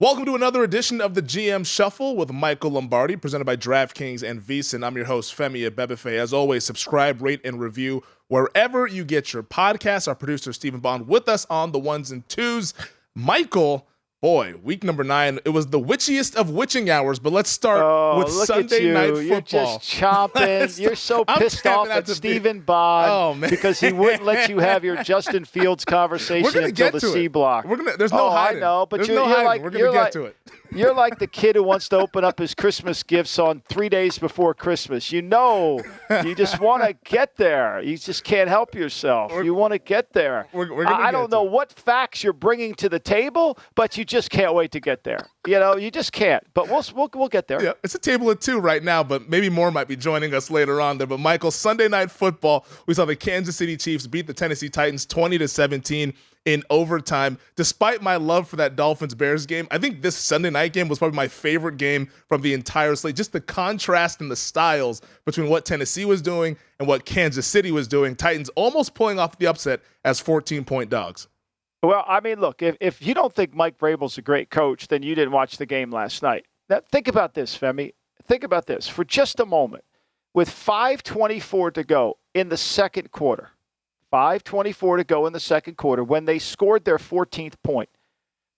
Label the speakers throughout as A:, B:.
A: Welcome to another edition of the GM Shuffle with Michael Lombardi, presented by DraftKings and VSiN. I'm your host, Femi Abebefe. As always, subscribe, rate, and review wherever you get your podcasts. Our producer, Stephen Bond, with us on the ones and twos. Michael, boy, week number 9. It was the witchiest of witching hours, but let's start with Sunday Night Football.
B: You're just chomping. You're so pissed off at Stephen Bond because he wouldn't let you have your Justin Fields conversation until the C block.
A: There's no hiding.
B: I know, but
A: you're like, we're going to get to it.
B: You're like the kid who wants to open up his Christmas gifts on 3 days before Christmas. You know, you just want to get there. You just can't help yourself. You want to get there. I don't know what facts you're bringing to the table, but you just can't wait to get there. You know, you just can't. But we'll get there.
A: Yeah, it's a table of 2 right now, but maybe more might be joining us later on there. But Michael, Sunday Night Football, we saw the Kansas City Chiefs beat the Tennessee Titans 20-17 in overtime. Despite my love for that Dolphins-Bears game, I think this Sunday night game was probably my favorite game from the entire slate. Just the contrast in the styles between what Tennessee was doing and what Kansas City was doing. Titans almost pulling off the upset as 14-point dogs.
B: Well, I mean, look, if you don't think Mike Vrabel's a great coach, then you didn't watch the game last night. Now, think about this, Femi. Think about this for just a moment. With 5:24 to go in the second quarter, 5:24 to go in the second quarter, when they scored their 14th point,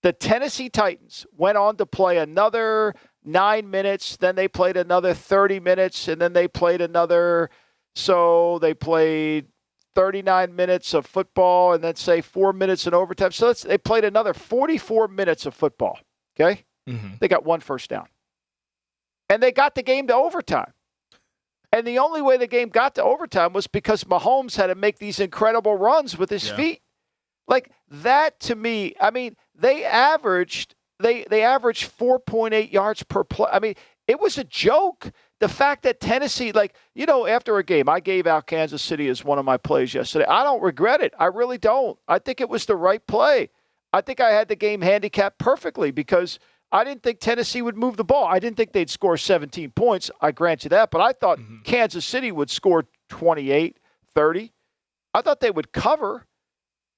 B: the Tennessee Titans went on to play another 9 minutes, then they played another 30 minutes, and then they played another, so they played 39 minutes of football and then say 4 minutes in overtime. So they played another 44 minutes of football, okay? Mm-hmm. They got 1 first down. And they got the game to overtime. And the only way the game got to overtime was because Mahomes had to make these incredible runs with his feet. Like that to me, I mean, they averaged 4.8 yards per play. I mean, it was a joke. The fact that Tennessee, like, you know, after a game, I gave out Kansas City as one of my plays yesterday. I don't regret it. I really don't. I think it was the right play. I think I had the game handicapped perfectly because I didn't think Tennessee would move the ball. I didn't think they'd score 17 points. I grant you that. But I thought Kansas City would score 28, 30. I thought they would cover.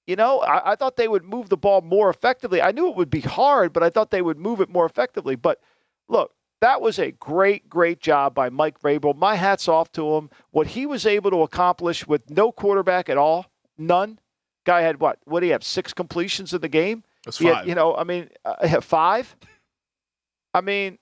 B: You know, I thought they would move the ball more effectively. I knew it would be hard, but I thought they would move it more effectively. But look, that was a great, great job by Mike Vrabel. My hat's off to him. What he was able to accomplish with no quarterback at all, none. Guy had what do you have, 6 completions in the game?
A: That's 5.
B: Had, you know, I mean, 5? I mean,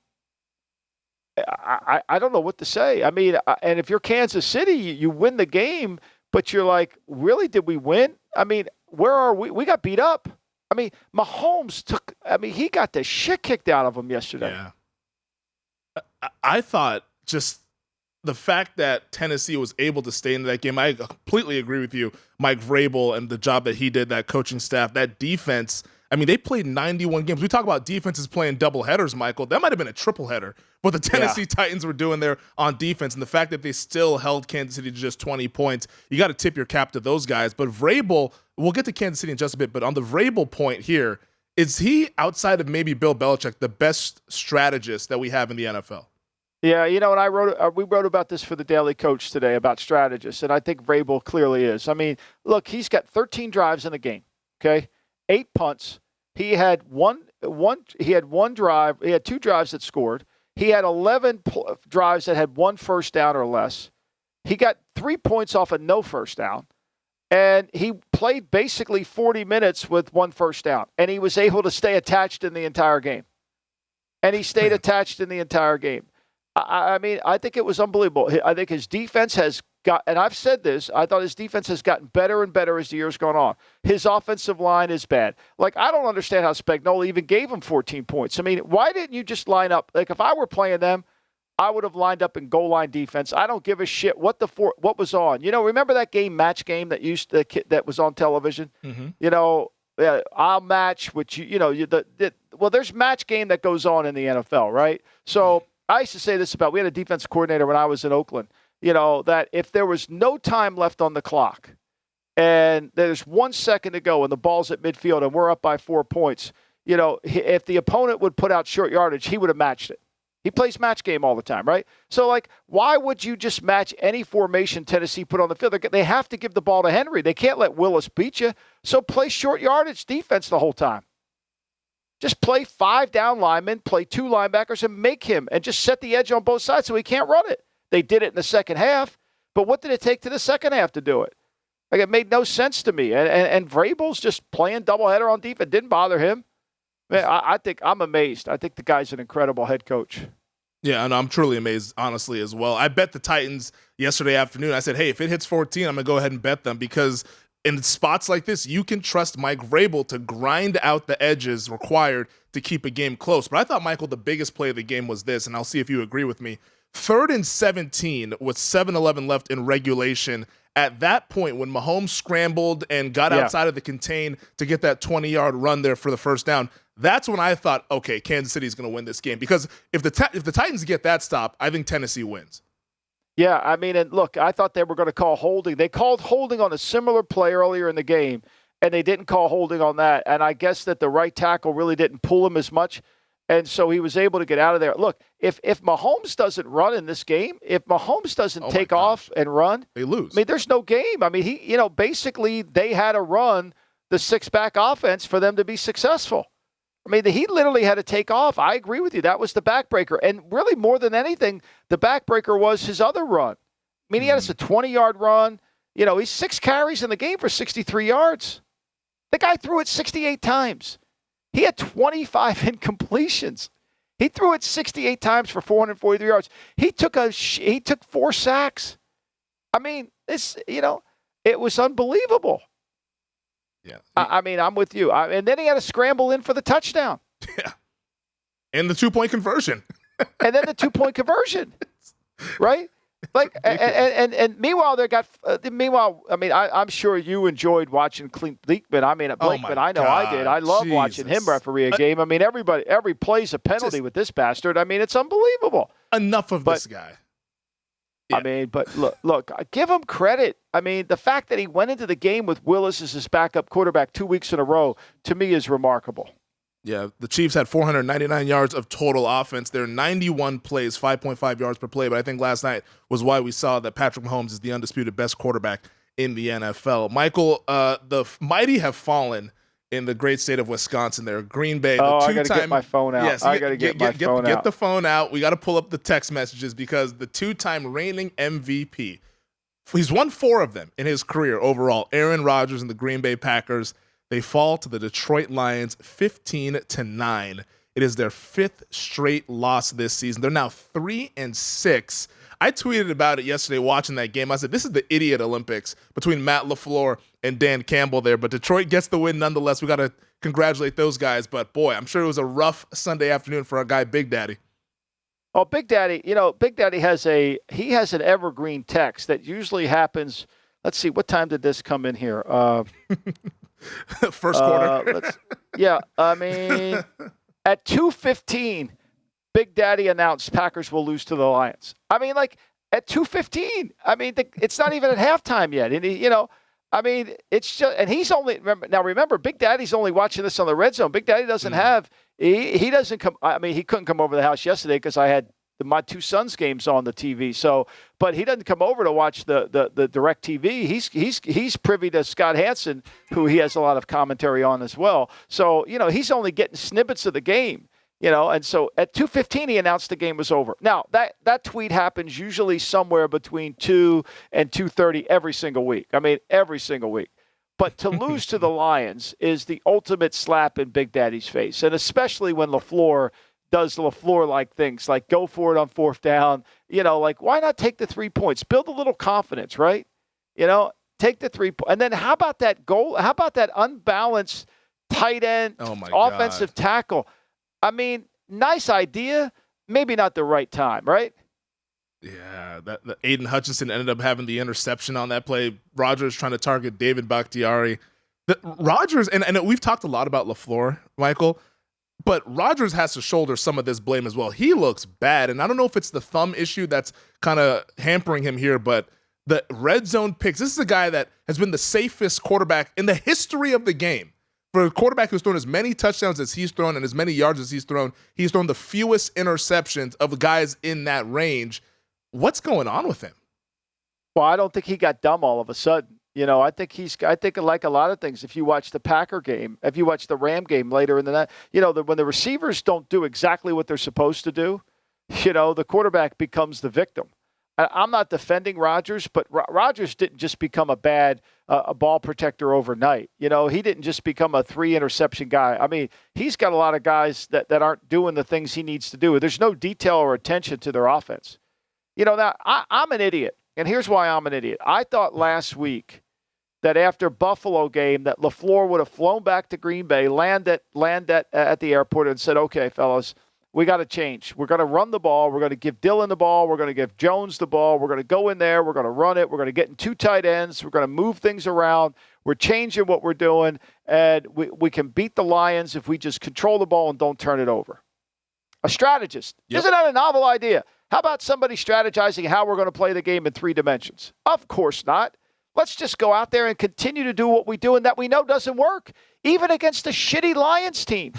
B: I don't know what to say. I mean, and if you're Kansas City, you win the game, but you're like, really, did we win? I mean, where are we? We got beat up. I mean, Mahomes he got the shit kicked out of him yesterday.
A: Yeah. I thought just the fact that Tennessee was able to stay into that game, I completely agree with you, Mike Vrabel, and the job that he did, that coaching staff, that defense. I mean, they played 91 games. We talk about defenses playing double headers, Michael. That might have been a triple header, what the Tennessee Titans were doing there on defense. And the fact that they still held Kansas City to just 20 points, you got to tip your cap to those guys. But Vrabel, we'll get to Kansas City in just a bit, but on the Vrabel point here, is he, outside of maybe Bill Belichick, the best strategist that we have in the NFL?
B: Yeah, you know, and we wrote about this for the Daily Coach today about strategists, and I think Vrabel clearly is. I mean, look, he's got 13 drives in the game, okay? 8 punts. He had one drive. He had 2 drives that scored. He had 11 drives that had 1 first down or less. He got 3 points off of no first down. And he played basically 40 minutes with 1 first down. And he was able to stay attached in the entire game. And he stayed attached in the entire game. I mean, I think it was unbelievable. I think his defense has got, and I've said this, I thought his defense has gotten better and better as the year's gone on. His offensive line is bad. Like, I don't understand how Spagnuolo even gave him 14 points. I mean, why didn't you just line up? Like, if I were playing them, I would have lined up in goal line defense. I don't give a shit what was on. You know, remember that game, match game that was on television? Mm-hmm. You know, I'll match, which well, there's match game that goes on in the NFL, right? So I used to say this we had a defense coordinator when I was in Oakland, you know, that if there was no time left on the clock and there's 1 second to go and the ball's at midfield and we're up by 4 points, you know, if the opponent would put out short yardage, he would have matched it. He plays match game all the time, right? So, like, why would you just match any formation Tennessee put on the field? They have to give the ball to Henry. They can't let Willis beat you. So play short yardage defense the whole time. Just play 5 down linemen, play 2 linebackers, and make him, and just set the edge on both sides so he can't run it. They did it in the second half, but what did it take to the second half to do it? Like, it made no sense to me. And Vrabel's just playing doubleheader on defense. It didn't bother him. Man, I think I'm amazed. I think the guy's an incredible head coach.
A: Yeah, and I'm truly amazed, honestly, as well. I bet the Titans yesterday afternoon. I said, hey, if it hits 14, I'm going to go ahead and bet them, because in spots like this, you can trust Mike Vrabel to grind out the edges required to keep a game close. But I thought, Michael, the biggest play of the game was this, and I'll see if you agree with me. 3rd and 17 with 7:11 left in regulation. At that point, when Mahomes scrambled and got outside of the contain to get that 20-yard run there for the first down, that's when I thought, okay, Kansas City's going to win this game. Because if the Titans get that stop, I think Tennessee wins.
B: Yeah, I mean, and look, I thought they were going to call holding. They called holding on a similar play earlier in the game, and they didn't call holding on that. And I guess that the right tackle really didn't pull him as much, and so he was able to get out of there. Look, if Mahomes doesn't run in this game, if Mahomes doesn't take off and run,
A: they lose.
B: I mean, there's no game. I mean, basically they had to run the 6-back offense for them to be successful. I mean, he literally had to take off. I agree with you. That was the backbreaker. And really, more than anything, the backbreaker was his other run. I mean, he had us a 20-yard run. He's 6 carries in the game for 63 yards. The guy threw it 68 times. He had 25 incompletions. He threw it 68 times for 443 yards. He took 4 sacks. I mean, it was unbelievable.
A: Yeah.
B: I mean, I'm with you. And then he had to scramble in for the touchdown.
A: Yeah. And the 2-point conversion.
B: And then the 2-point conversion. Right? Like, and meanwhile, I mean, I'm sure you enjoyed watching Clint Bleekman. I mean, Blakeman, I know I did. I love watching him referee a game. I mean, every play's a penalty with this bastard. I mean, it's unbelievable.
A: Enough of this guy.
B: Yeah. I mean, but look, give him credit. I mean, the fact that he went into the game with Willis as his backup quarterback 2 weeks in a row, to me, is remarkable.
A: Yeah, the Chiefs had 499 yards of total offense. There are 91 plays, 5.5 yards per play. But I think last night was why we saw that Patrick Mahomes is the undisputed best quarterback in the NFL. Michael, the mighty have fallen in the great state of Wisconsin there. Green Bay.
B: I got to get my phone out.
A: Yes,
B: I got to get my phone out.
A: Get the phone out. We got to pull up the text messages, because the 2-time reigning MVP, he's won 4 of them in his career overall. Aaron Rodgers and the Green Bay Packers, they fall to the Detroit Lions 15-9. It is their 5th straight loss this season. They're now 3-6. I tweeted about it yesterday watching that game. I said, this is the idiot Olympics between Matt LaFleur and Dan Campbell there. But Detroit gets the win nonetheless. We got to congratulate those guys. But, boy, I'm sure it was a rough Sunday afternoon for our guy Big Daddy.
B: Oh, Big Daddy, Big Daddy has an evergreen text that usually happens. Let's see, what time did this come in here?
A: First quarter.
B: I mean, at 2:15, Big Daddy announced Packers will lose to the Lions. I mean, like, at 2:15. I mean, it's not even at halftime yet. And I mean, it's just, and he's only remember, Big Daddy's only watching this on the Red Zone. Big Daddy doesn't have. He doesn't come. I mean, he couldn't come over to the house yesterday because I had my 2 sons' games on the TV. So, but he doesn't come over to watch the direct TV. He's privy to Scott Hansen, who he has a lot of commentary on as well. So, he's only getting snippets of the game. And so at 2:15 he announced the game was over. Now that tweet happens usually somewhere between 2 and 2:30 every single week. I mean, every single week. But to lose to the Lions is the ultimate slap in Big Daddy's face, and especially when LaFleur does LaFleur-like things, like go for it on 4th down. Like, why not take the 3 points? Build a little confidence, right? Take the 3 points. And then how about that goal? How about that unbalanced tight end offensive tackle? I mean, nice idea, maybe not the right time, right?
A: Yeah, that Aiden Hutchinson ended up having the interception on that play. Rodgers trying to target David Bakhtiari. Rodgers, and we've talked a lot about LaFleur, Michael, but Rodgers has to shoulder some of this blame as well. He looks bad, and I don't know if it's the thumb issue that's kind of hampering him here, but the red zone picks, this is a guy that has been the safest quarterback in the history of the game. For a quarterback who's thrown as many touchdowns as he's thrown and as many yards as he's thrown the fewest interceptions of guys in that range. What's going on with him?
B: Well, I don't think he got dumb all of a sudden. I think like a lot of things, if you watch the Packer game, if you watch the Ram game later in the night, when the receivers don't do exactly what they're supposed to do, the quarterback becomes the victim. I'm not defending Rodgers, but Rodgers didn't just become a bad a ball protector overnight. He didn't just become a 3-interception guy. I mean, he's got a lot of guys that aren't doing the things he needs to do. There's no detail or attention to their offense. Now I'm an idiot, and here's why I'm an idiot. I thought last week that after Buffalo game that LaFleur would have flown back to Green Bay, land at the airport and said, okay, fellas, we got to change. We're going to run the ball. We're going to give Dillon the ball. We're going to give Jones the ball. We're going to go in there. We're going to run it. We're going to get in 2 tight ends. We're going to move things around. We're changing what we're doing, and we can beat the Lions if we just control the ball and don't turn it over. A strategist. Yep. Isn't that a novel idea? How about somebody strategizing how we're going to play the game in 3 dimensions? Of course not. Let's just go out there and continue to do what we do and that we know doesn't work, even against a shitty Lions team.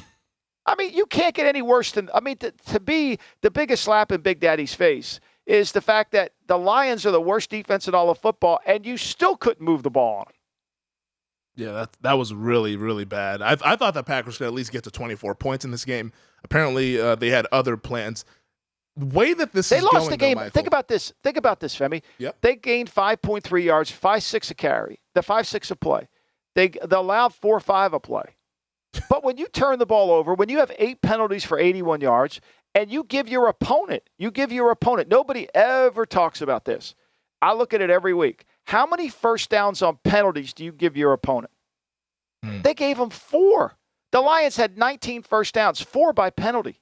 B: I mean, you can't get any worse than, to be the biggest slap in Big Daddy's face is the fact that the Lions are the worst defense in all of football, and you still couldn't move the ball on them.
A: Yeah, that was really, really bad. I thought the Packers could at least get to 24 points in this game. Apparently, they had other plans. The way that this
B: they
A: is
B: lost
A: going,
B: the game.
A: though,
B: Think about this, Femi.
A: Yep.
B: They gained 5.3 yards, 5.6 a carry, the 5.6 a play. They allowed 4.5 a play. But when you turn the ball over, when you have 8 penalties for 81 yards, and you give your opponent, nobody ever talks about this. I look at it every week. How many first downs on penalties do you give your opponent? They gave them 4. The Lions had 19 first downs, 4 by penalty.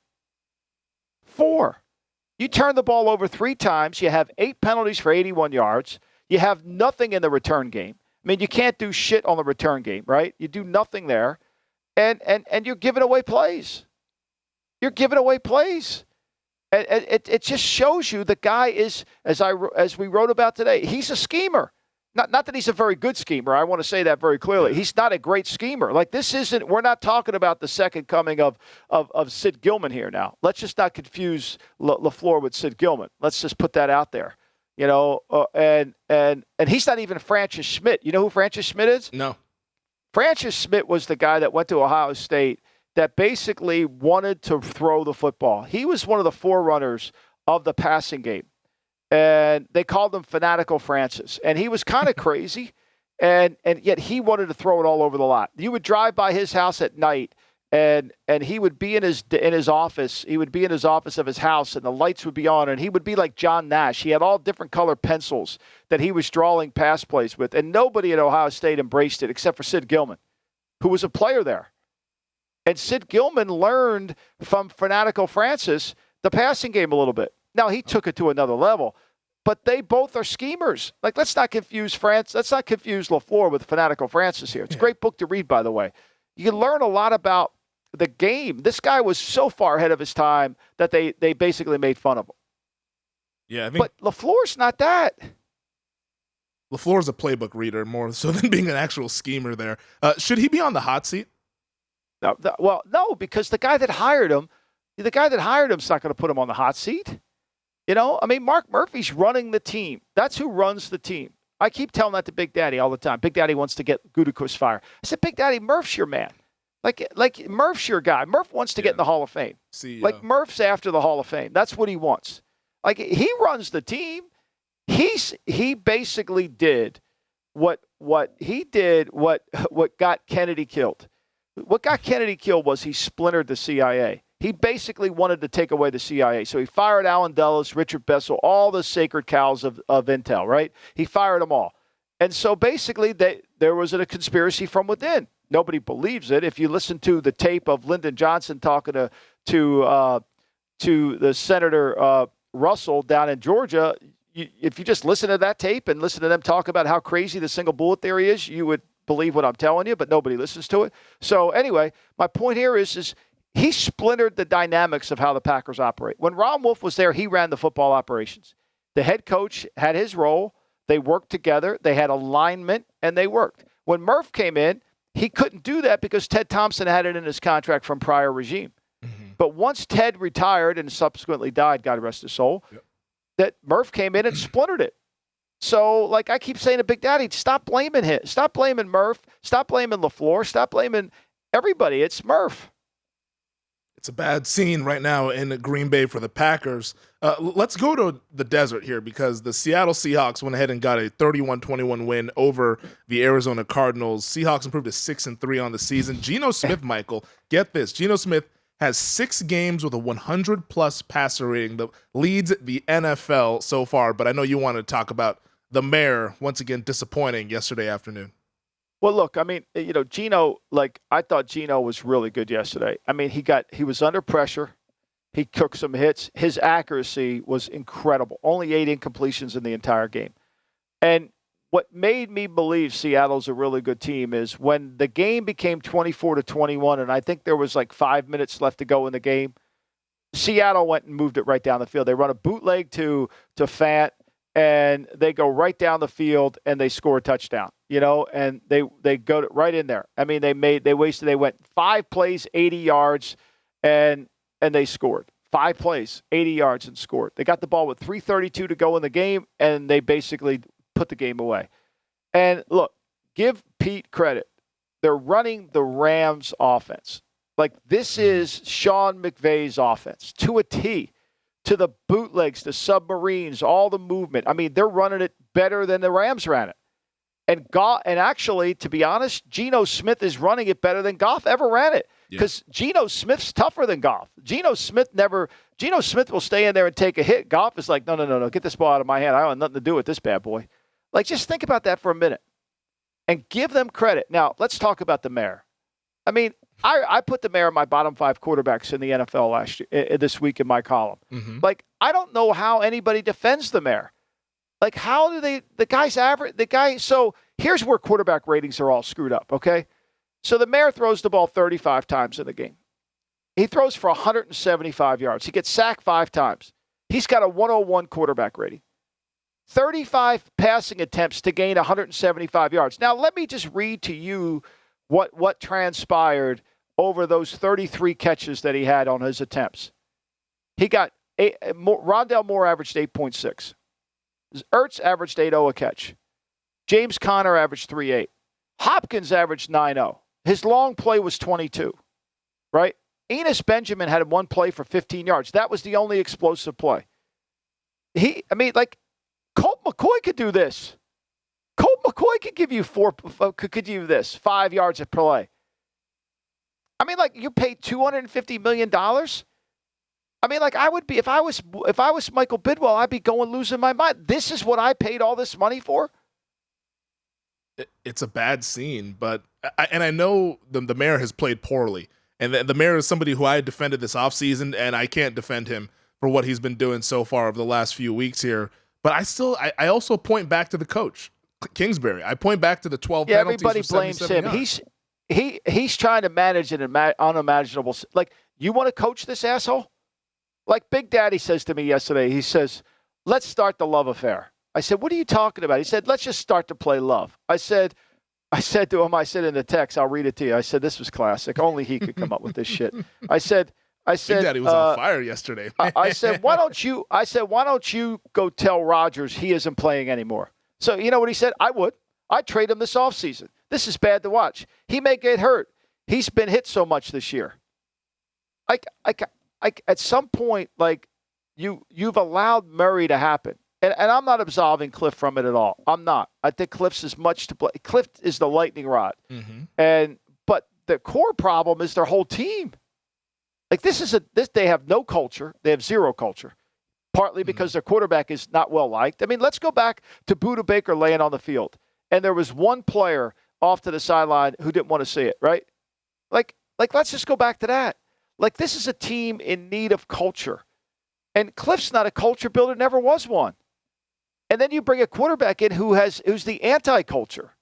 B: 4. You turn the ball over 3 times. You have 8 penalties for 81 yards. You have nothing in the return game. I mean, you can't do shit on the return game, right? You do nothing there. And you're giving away plays. You're giving away plays. And it just shows you the guy is, as we wrote about today, he's a schemer. Not that he's a very good schemer. I want to say that very clearly. He's not a great schemer. Like, we're not talking about the second coming of Sid Gilman here now. Let's just not confuse LaFleur with Sid Gilman. Let's just put that out there. And he's not even Francis Schmidt. You know who Francis Schmidt is?
A: No.
B: Francis Schmidt was the guy that went to Ohio State that basically wanted to throw the football. He was one of the forerunners of the passing game. And they called him Fanatical Francis. And he was kind of crazy, and yet he wanted to throw it all over the lot. You would drive by his house at night, and he would be in his office. He would be in his office of his house, and the lights would be on, and he would be like John Nash. He had all different color pencils that he was drawing pass plays with, and nobody at Ohio State embraced it except for Sid Gilman, who was a player there. And Sid Gilman learned from Fanatical Francis the passing game a little bit. Now, he took it to another level, but they both are schemers. Like, let's not confuse LaFleur with Fanatical Francis here. It's a great book to read, by the way. You can learn a lot about the game. This guy was so far ahead of his time that they basically made fun of him.
A: Yeah, I think,
B: but LaFleur's not that.
A: LaFleur's a playbook reader more so than being an actual schemer there. Should he be on the hot seat?
B: No, because the guy that hired him's not going to put him on the hot seat. Mark Murphy's running the team. That's who runs the team. I keep telling that to Big Daddy all the time. Big Daddy wants to get Gutekunst fired. I said, Big Daddy, Murph's your man. Like Murph's your guy. Murph wants to get in the Hall of Fame.
A: CEO.
B: Like, Murph's after the Hall of Fame. That's what he wants. Like, he runs the team. He basically did what got Kennedy killed. What got Kennedy killed was he splintered the CIA. He basically wanted to take away the CIA. So he fired Alan Dulles, Richard Bessel, all the sacred cows of Intel, right? He fired them all. And so basically there was a conspiracy from within. Nobody believes it. If you listen to the tape of Lyndon Johnson talking to the Senator Russell down in Georgia, if you just listen to that tape and listen to them talk about how crazy the single bullet theory is, you would believe what I'm telling you, but nobody listens to it. So anyway, my point here is he splintered the dynamics of how the Packers operate. When Ron Wolf was there, he ran the football operations. The head coach had his role. They worked together. They had alignment, and they worked. When Murph came in, he couldn't do that because Ted Thompson had it in his contract from prior regime. Mm-hmm. But once Ted retired and subsequently died, God rest his soul, that Murph came in and splintered it. So, like I keep saying to Big Daddy, stop blaming him. Stop blaming Murph. Stop blaming LaFleur. Stop blaming everybody. It's Murph.
A: It's a bad scene right now in Green Bay for the Packers. Let's go to the desert here because the Seattle Seahawks went ahead and got a 31-21 win over the Arizona Cardinals. Seahawks improved to 6-3 on the season. Geno Smith, Michael, get this. Geno Smith has 6 games with a 100-plus passer rating that leads the NFL so far, but I know you want to talk about the mayor, once again, disappointing yesterday afternoon.
B: Well, look, I mean, Geno, I thought Geno was really good yesterday. I mean, he was under pressure. He took some hits. His accuracy was incredible. Only 8 incompletions in the entire game. And what made me believe Seattle's a really good team is when the game became 24-21, and I think there was 5 minutes left to go in the game, Seattle went and moved it right down the field. They run a bootleg to Fant, and they go right down the field and they score a touchdown, and they go right in there. I mean, they went 5 plays, 80 yards, and they scored. 5 plays, 80 yards, and scored. They got the ball with 3:32 to go in the game, and they basically put the game away. And look, give Pete credit. They're running the Rams offense. This is Sean McVay's offense to a T. To the bootlegs, the submarines, all the movement. I mean, they're running it better than the Rams ran it. And actually, to be honest, Geno Smith is running it better than Goff ever ran it. Because Geno Smith's tougher than Goff. Geno Smith will stay in there and take a hit. Goff is like, no, get this ball out of my hand. I don't have nothing to do with this bad boy. Just think about that for a minute. And give them credit. Now, let's talk about the mayor. I mean, I put the mayor in my bottom 5 quarterbacks in the NFL this week in my column.
A: Mm-hmm.
B: I don't know how anybody defends the mayor. How do the guy's average, so here's where quarterback ratings are all screwed up, okay? So the mayor throws the ball 35 times in the game. He throws for 175 yards. He gets sacked 5 times. He's got a 101 quarterback rating. 35 passing attempts to gain 175 yards. Now, let me just read to you what transpired over those 33 catches that he had on his attempts. He got Rondale Moore averaged 8.6. Ertz averaged 8.0 a catch. James Conner averaged 3.8. Hopkins averaged 9.0. His long play was 22, right? Enos Benjamin had 1 play for 15 yards. That was the only explosive play. Colt McCoy could do this. Colt McCoy could give you 5 yards a play. I mean, you paid $250 million. I mean, I would be if I was Michael Bidwell, I'd be losing my mind. This is what I paid all this money for.
A: It's a bad scene, but I know the mayor has played poorly, and the mayor is somebody who I defended this offseason, and I can't defend him for what he's been doing so far over the last few weeks here. But I also point back to the coach, Kingsbury. I point back to the 12 penalties.
B: Everybody blames him.
A: Yards.
B: He's trying to manage an unimaginable. You want to coach this asshole? Big Daddy says to me yesterday. He says, "Let's start the love affair." I said, "What are you talking about?" He said, "Let's just start to play love." I said to him, I said in the text, I'll read it to you. I said, "This was classic. Only he could come up with this shit." I said,
A: Big Daddy was on fire yesterday.
B: I said, why don't you go tell Rodgers he isn't playing anymore? So you know what he said? I would. I'd trade him this offseason. This is bad to watch. He may get hurt. He's been hit so much this year. At some point, you've allowed Murray to happen. And I'm not absolving Cliff from it at all. I'm not. I think Cliff's as much to blame. Cliff is the lightning rod.
A: Mm-hmm.
B: But the core problem is their whole team. They have no culture. They have zero culture. Partly because their quarterback is not well liked. I mean, let's go back to Budda Baker laying on the field. And there was one player off to the sideline who didn't want to see it, right? Let's just go back to that. This is a team in need of culture. And Cliff's not a culture builder, never was one. And then you bring a quarterback in who's the anti-culture.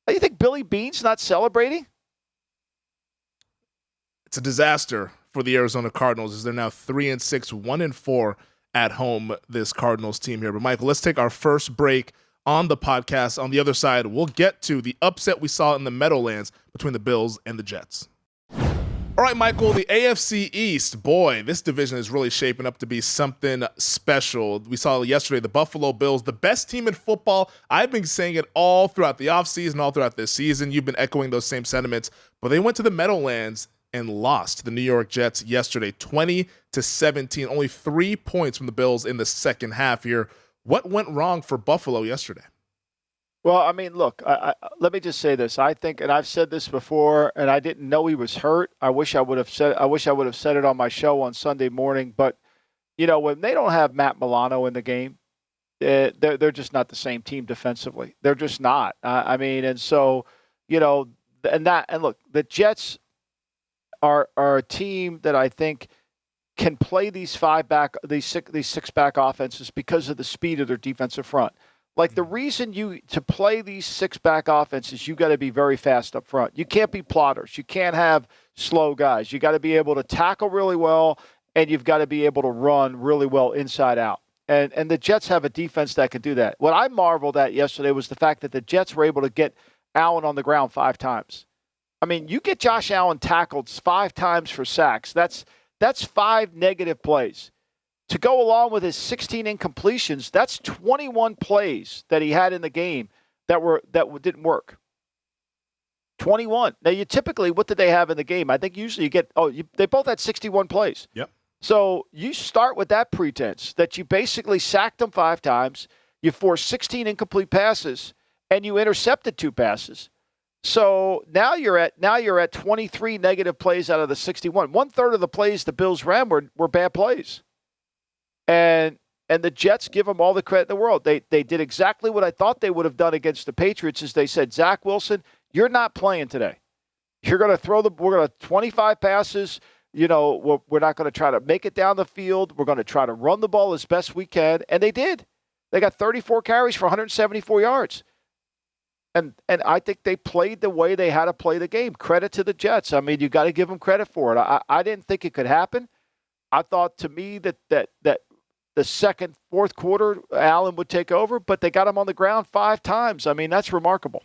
B: You think Billy Beane's not celebrating?
A: It's a disaster for the Arizona Cardinals as they're now 3-6, 1-4 at home, this Cardinals team here. But Michael, let's take our first break on the podcast. On the other side, we'll get to the upset we saw in the Meadowlands between the Bills and the Jets. All right, Michael, the AFC East, boy, this division is really shaping up to be something special. We saw yesterday the Buffalo Bills, the best team in football. I've been saying it all throughout the offseason, all throughout this season. You've been echoing those same sentiments, but they went to the Meadowlands and lost to the New York Jets yesterday, 20-17, only 3 points from the Bills in the second half here. What went wrong for Buffalo yesterday?
B: Well, I mean, look, let me just say this. I think, and I've said this before, and I didn't know he was hurt. I wish I would have said it on my show on Sunday morning. But when they don't have Matt Milano in the game, they're just not the same team defensively. They're just not. I mean, and so and look, the Jets are a team that I think can play these six back offenses because of the speed of their defensive front. Like the reason to play these six back offenses, you got to be very fast up front. You can't be plotters. You can't have slow guys. You got to be able to tackle really well, and you've got to be able to run really well inside out. And the Jets have a defense that can do that. What I marveled at yesterday was the fact that the Jets were able to get Allen on the ground 5 times. I mean, you get Josh Allen tackled 5 times for sacks. That's 5 negative plays. To go along with his 16 incompletions, that's 21 plays that he had in the game that didn't work. 21. Now, what did they have in the game? I think usually they both had 61 plays.
A: Yep.
B: So you start with that pretense that you basically sacked them 5 times, you forced 16 incomplete passes, and you intercepted 2 passes. So now you're at 23 negative plays out of the 61. 1/3 of the plays the Bills ran were bad plays. And the Jets give them all the credit in the world. They did exactly what I thought they would have done against the Patriots. Is they said, Zach Wilson, you're not playing today. You're going to we're going to 25 passes. We're not going to try to make it down the field. We're going to try to run the ball as best we can. And they did. They got 34 carries for 174 yards. And I think they played the way they had to play the game. Credit to the Jets. I mean, you got to give them credit for it. I didn't think it could happen. I thought to me that the second, fourth quarter, Allen would take over, but they got him on the ground 5 times. I mean, that's remarkable.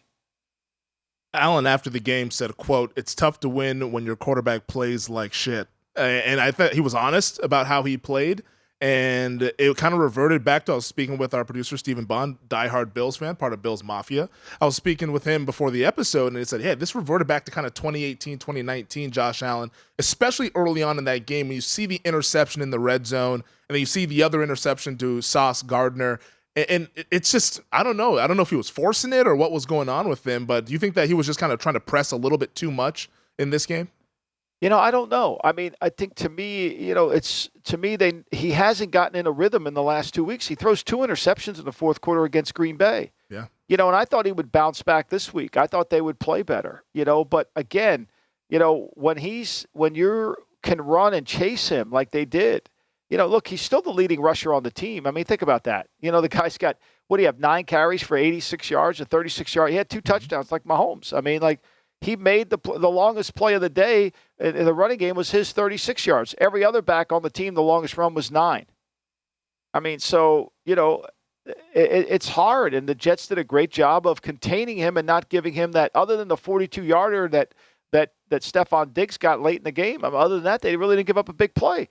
A: Allen, after the game, said, quote, "It's tough to win when your quarterback plays like shit." And I thought he was honest about how he played. And it kind of reverted back to, I was speaking with our producer, Stephen Bond, diehard Bills fan, part of Bills Mafia. I was speaking with him before the episode, and he said, hey, this reverted back to kind of 2018, 2019 Josh Allen, especially early on in that game when you see the interception in the red zone, and then you see the other interception to Sauce Gardner. And it's just, I don't know. I don't know if he was forcing it or what was going on with him, but do you think that he was just kind of trying to press a little bit too much in this game?
B: I don't know. I mean, I think to me, he hasn't gotten in a rhythm in the last 2 weeks. He throws 2 interceptions in the fourth quarter against Green Bay.
A: Yeah.
B: And I thought he would bounce back this week. I thought they would play better, but again, when you can run and chase him like they did, look, he's still the leading rusher on the team. I mean, think about that. The guy's got, 9 carries for 86 yards, a 36-yard. He had 2 touchdowns like Mahomes. I mean, like, he made the longest play of the day in the running game was his 36 yards. Every other back on the team, the longest run was 9. I mean, so, it's hard. And the Jets did a great job of containing him and not giving him that, other than the 42-yarder that Stephon Diggs got late in the game. I mean, other than that, they really didn't give up a big play.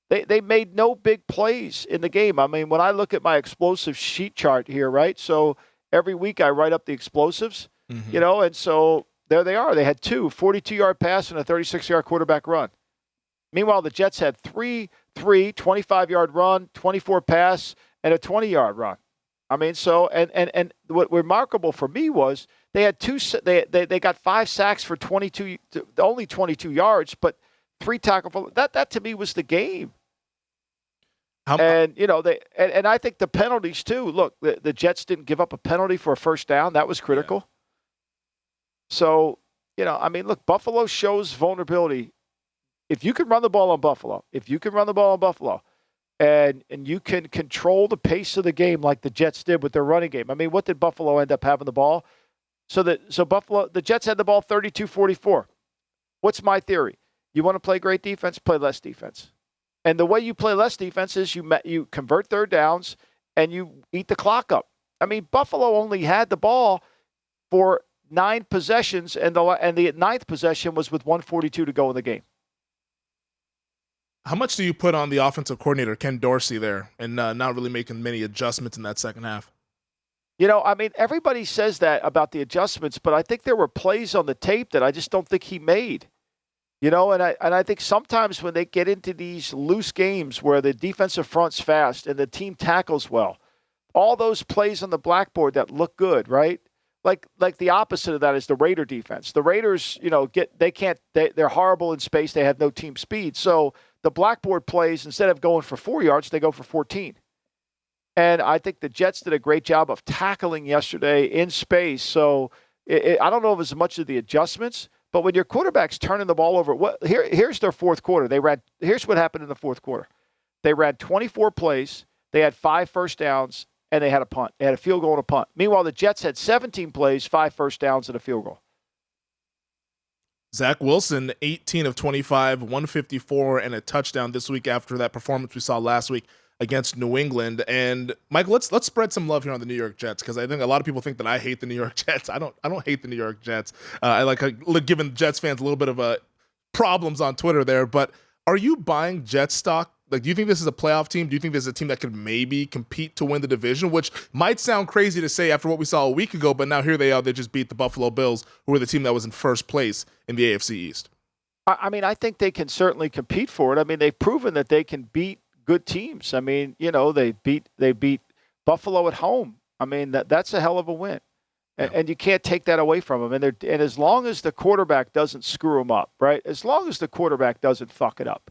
B: They made no big plays in the game. I mean, when I look at my explosive sheet chart here, right? So every week I write up the explosives, and so there they are. They had 2 42-yard pass and a 36-yard quarterback run. Meanwhile, the Jets had 3 25-yard run, 24 pass, and a 20-yard run. I mean, so and what remarkable for me was they had they got 5 sacks for only 22 yards, but 3 tackles. That to me was the game. And I think the penalties too. Look, the Jets didn't give up a penalty for a first down. That was critical. Yeah. So, I mean, look, Buffalo shows vulnerability. If you can run the ball on Buffalo, and you can control the pace of the game like the Jets did with their running game. I mean, what did Buffalo end up having the ball? So the Jets had the ball 32-44. What's my theory? You want to play great defense, play less defense. And the way you play less defense is you convert third downs and you eat the clock up. I mean, Buffalo only had the ball for 9 possessions, and the 9th possession was with 1:42 to go in the game.
A: How much do you put on the offensive coordinator, Ken Dorsey, there, and not really making many adjustments in that second half?
B: I mean, everybody says that about the adjustments, but I think there were plays on the tape that I just don't think he made. And I think sometimes when they get into these loose games where the defensive front's fast and the team tackles well, all those plays on the blackboard that look good, right? Like the opposite of that is the Raider defense. The Raiders, they're horrible in space. They have no team speed. So the blackboard plays, instead of going for 4 yards, they go for 14. And I think the Jets did a great job of tackling yesterday in space. So I don't know if it was much of the adjustments, but when your quarterback's turning the ball over, here's their fourth quarter. Here's what happened in the fourth quarter. They ran 24 plays. They had 5 first downs, and they had a punt. They had a field goal and a punt. Meanwhile, the Jets had 17 plays, 5 first downs, and a field goal.
A: Zach Wilson, 18 of 25, 154, and a touchdown this week after that performance we saw last week against New England. And Mike, let's spread some love here on the New York Jets, because I think a lot of people think that I hate the New York Jets. I don't hate the New York Jets. I like giving Jets fans a little bit of problems on Twitter there. But are you buying Jets stock? Like, do you think this is a playoff team? Do you think this is a team that could maybe compete to win the division? Which might sound crazy to say after what we saw a week ago, but now here they are. They just beat the Buffalo Bills, who were the team that was in first place in the AFC East.
B: I mean, I think they can certainly compete for it. I mean, they've proven that they can beat good teams. I mean, they beat Buffalo at home. I mean, that's a hell of a win. And you can't take that away from them. And as long as the quarterback doesn't screw them up, right? As long as the quarterback doesn't fuck it up,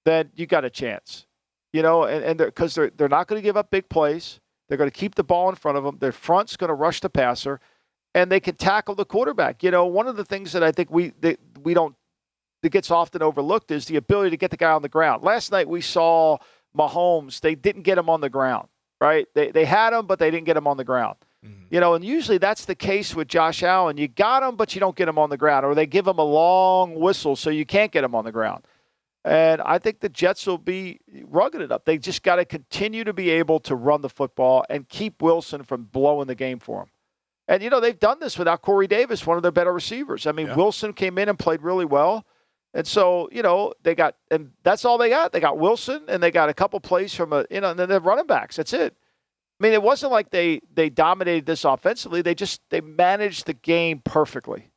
B: then you got a chance, and because they're not going to give up big plays. They're going to keep the ball in front of them. Their front's going to rush the passer, and they can tackle the quarterback. One of the things that I think that gets often overlooked is the ability to get the guy on the ground. Last night we saw Mahomes. They didn't get him on the ground, right? They had him, but they didn't get him on the ground. Mm-hmm. And usually that's the case with Josh Allen. You got him, but you don't get him on the ground, or they give him a long whistle so you can't get him on the ground. And I think the Jets will be rugging it up. They just got to continue to be able to run the football and keep Wilson from blowing the game for them. And, they've done this without Corey Davis, one of their better receivers. I mean, Wilson came in and played really well. And so, and that's all they got. They got Wilson, and they got a couple plays from and then they're running backs. That's it. I mean, it wasn't like they dominated this offensively. They managed the game perfectly.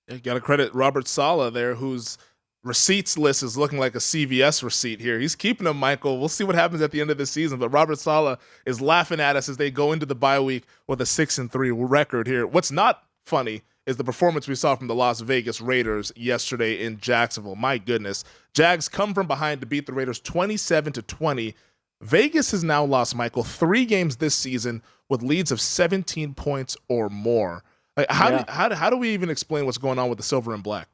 A: You got to credit Robert Saleh there, whose receipts list is looking like a CVS receipt here. He's keeping them, Michael. We'll see what happens at the end of the season, but Robert Saleh is laughing at us as they go into the bye week with a 6-3 record here. What's not funny is the performance we saw from the Las Vegas Raiders yesterday in Jacksonville. My goodness. Jags come from behind to beat the Raiders 27-20. Vegas has now lost, Michael, 3 games this season with leads of 17 points or more. Like, how do we even explain what's going on with the silver and black?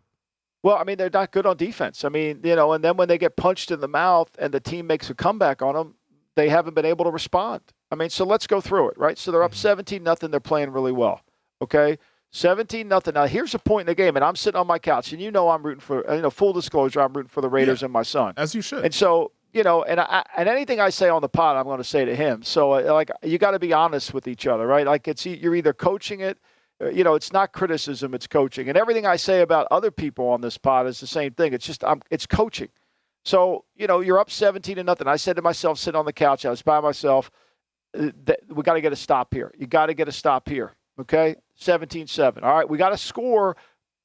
B: Well, I mean, they're not good on defense. I mean, and then when they get punched in the mouth and the team makes a comeback on them, they haven't been able to respond. I mean, so let's go through it, right? So they're up 17-0. They're playing really well, okay? 17-0. Now, here's a point in the game, and I'm sitting on my couch, and I'm rooting for, full disclosure, I'm rooting for the Raiders and my son.
A: As you should.
B: And so, and anything I say on the pod, I'm going to say to him. So, you got to be honest with each other, right? Like, you're either coaching it, it's not criticism, it's coaching. And everything I say about other people on this pod is the same thing. It's just, it's coaching. So, you're up 17-0. I said to myself, sitting on the couch, I was by myself, we got to get a stop here. You got to get a stop here. Okay? 17-7. All right, we got to score,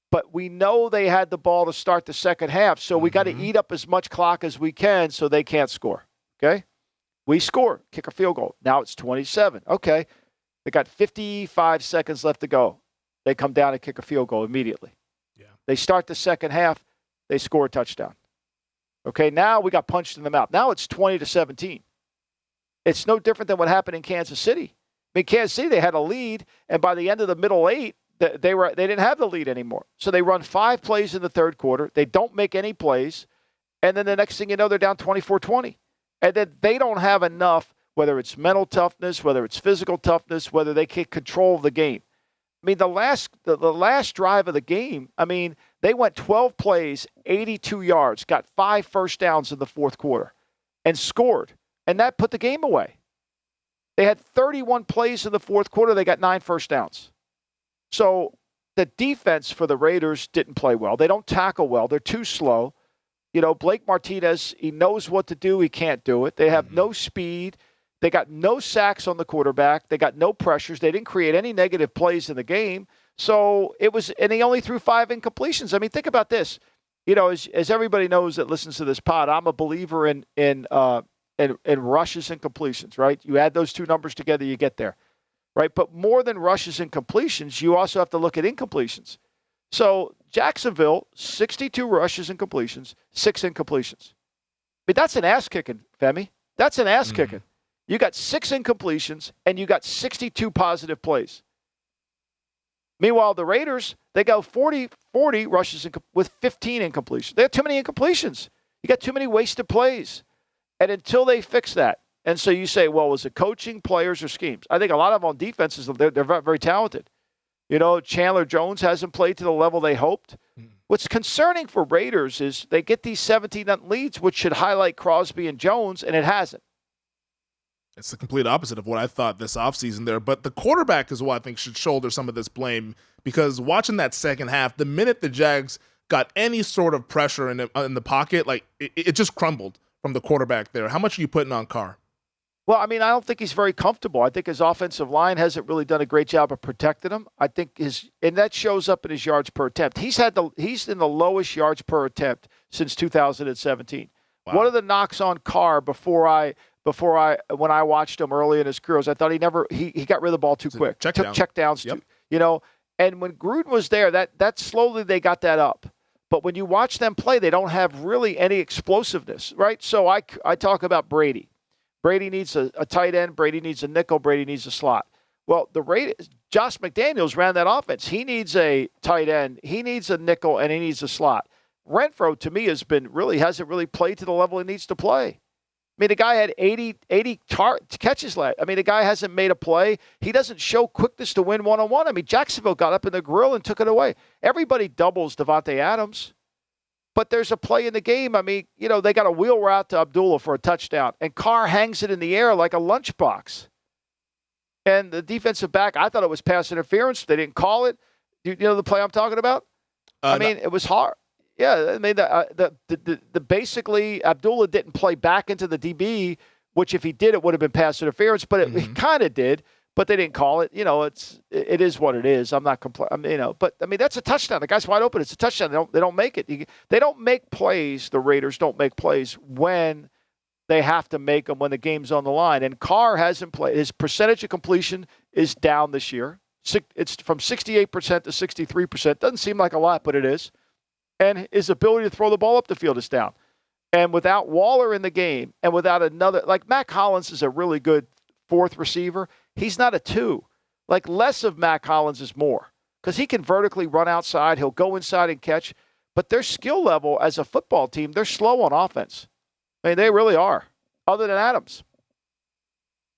B: but we know they had the ball to start the second half, so we got to eat up as much clock as we can so they can't score. Okay? We score, kick a field goal. Now it's 27. Okay. They got 55 seconds left to go. They come down and kick a field goal immediately. Yeah. They start the second half. They score a touchdown. Okay, now we got punched in the mouth. Now it's 20-17. It's no different than what happened in Kansas City. I mean, Kansas City, they had a lead, and by the end of the middle 8, they didn't have the lead anymore. So they run 5 plays in the third quarter. They don't make any plays, and then the next thing you know, they're down 24-20. And then they don't have enough, whether it's mental toughness, whether it's physical toughness, whether they can control the game. I mean, the last drive of the game, I mean, they went 12 plays, 82 yards, got 5 first downs in the fourth quarter, and scored. And that put the game away. They had 31 plays in the fourth quarter. They got 9 first downs. So the defense for the Raiders didn't play well. They don't tackle well. They're too slow. Blake Martinez, he knows what to do. He can't do it. They have no speed. They got no sacks on the quarterback. They got no pressures. They didn't create any negative plays in the game. So and he only threw 5 incompletions. I mean, think about this. As everybody knows that listens to this pod, I'm a believer in rushes and completions, right? You add those two numbers together, you get there, right? But more than rushes and completions, you also have to look at incompletions. So Jacksonville, 62 rushes and completions, 6 incompletions. I mean, that's an ass kicking, Femi. That's an ass kicking. You got 6 incompletions, and you got 62 positive plays. Meanwhile, the Raiders, they go 40 rushes with 15 incompletions. They have too many incompletions. You got too many wasted plays. And until they fix that, and so you say, well, was it coaching, players, or schemes? I think a lot of them on defenses, they're very, very talented. Chandler Jones hasn't played to the level they hoped. What's concerning for Raiders is they get these 17-0 leads, which should highlight Crosby and Jones, and it hasn't.
A: It's the complete opposite of what I thought this offseason there. But the quarterback is what I think should shoulder some of this blame, because watching that second half, the minute the Jags got any sort of pressure in the pocket, like it just crumbled from the quarterback there. How much are you putting on Carr?
B: Well, I mean, I don't think he's very comfortable. I think his offensive line hasn't really done a great job of protecting him. I think and that shows up in his yards per attempt. He's in the lowest yards per attempt since 2017. Wow. One of the knocks on Carr when I watched him early in his career, I thought he got rid of the ball too quick. Took checkdowns, yep. And when Gruden was there, that slowly they got that up. But when you watch them play, they don't have really any explosiveness, right? So I talk about Brady. Brady needs a tight end. Brady needs a nickel. Brady needs a slot. Well, Josh McDaniels ran that offense. He needs a tight end. He needs a nickel, and he needs a slot. Renfro, to me, hasn't really played to the level he needs to play. I mean, the guy had 80 catches last. I mean, the guy hasn't made a play. He doesn't show quickness to win one-on-one. I mean, Jacksonville got up in the grill and took it away. Everybody doubles Devontae Adams. But there's a play in the game. I mean, they got a wheel route to Abdullah for a touchdown, and Carr hangs it in the air like a lunchbox. And the defensive back, I thought it was pass interference. They didn't call it. You know the play I'm talking about? It was hard. Yeah, I mean, the basically Abdullah didn't play back into the DB, which if he did, it would have been pass interference. But he kind of did. But they didn't call it. It is what it is. I'm not complaining. But I mean, that's a touchdown. The guy's wide open. It's a touchdown. They don't make it. They don't make plays. The Raiders don't make plays when they have to make them when the game's on the line. And Carr hasn't played. His percentage of completion is down this year. It's from 68% to 63%. Doesn't seem like a lot, but it is. And his ability to throw the ball up the field is down. And without Waller in the game, and without another, like Mac Hollins is a really good fourth receiver. He's not a 2. Like, less of Mac Hollins is more, because he can vertically run outside. He'll go inside and catch. But their skill level as a football team, they're slow on offense. I mean, they really are, other than Adams.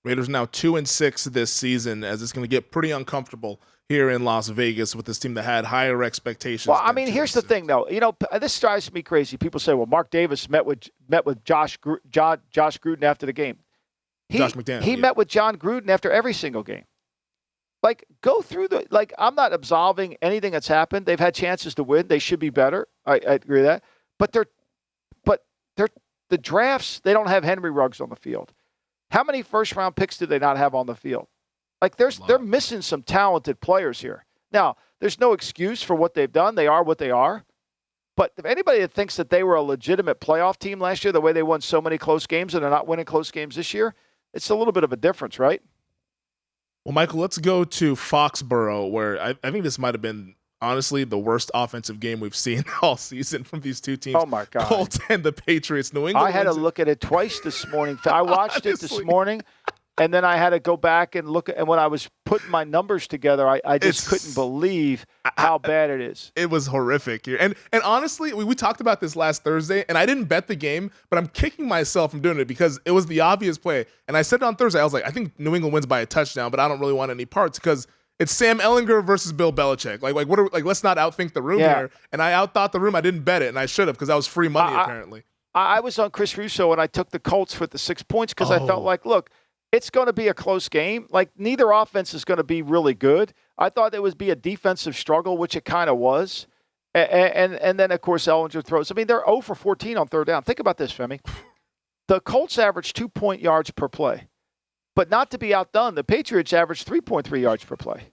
A: Raiders now 2-6 this season, as it's going to get pretty uncomfortable here in Las Vegas with this team that had higher expectations.
B: Well, I mean, here's the thing, though. This drives me crazy. People say, well, Mark Davis met with Josh Gruden after the game.
A: Josh McDaniels.
B: He met with John Gruden after every single game. Like, go through I'm not absolving anything that's happened. They've had chances to win. They should be better. I agree with that. But the drafts, they don't have Henry Ruggs on the field. How many first-round picks did they not have on the field? Like, they're missing some talented players here. Now, there's no excuse for what they've done. They are what they are. But if anybody that thinks that they were a legitimate playoff team last year, the way they won so many close games and they're not winning close games this year, it's a little bit of a difference, right?
A: Well, Michael, let's go to Foxborough, where I think this might have been, honestly, the worst offensive game we've seen all season from these two teams.
B: Oh, my God.
A: Colts and the Patriots. New England.
B: I had to look at it twice this morning. I watched it this morning, and then I had to go back and look. And when I was putting my numbers together, I just couldn't believe how bad it is.
A: It was horrific here. And honestly, we talked about this last Thursday, and I didn't bet the game, but I'm kicking myself from doing it because it was the obvious play. And I said it on Thursday. I was like, I think New England wins by a touchdown, but I don't really want any parts because it's Sam Ellinger versus Bill Belichick. Let's not outthink the room here. And I outthought the room. I didn't bet it, and I should have because that was free money apparently.
B: I was on Chris Russo, and I took the Colts with the 6 points because I felt like, look, it's going to be a close game. Like, neither offense is going to be really good. I thought there would be a defensive struggle, which it kind of was. And then, of course, Ellinger throws. I mean, they're 0 for 14 on third down. Think about this, Femi. The Colts average 2 yards per play. But not to be outdone, the Patriots average 3.3 yards per play.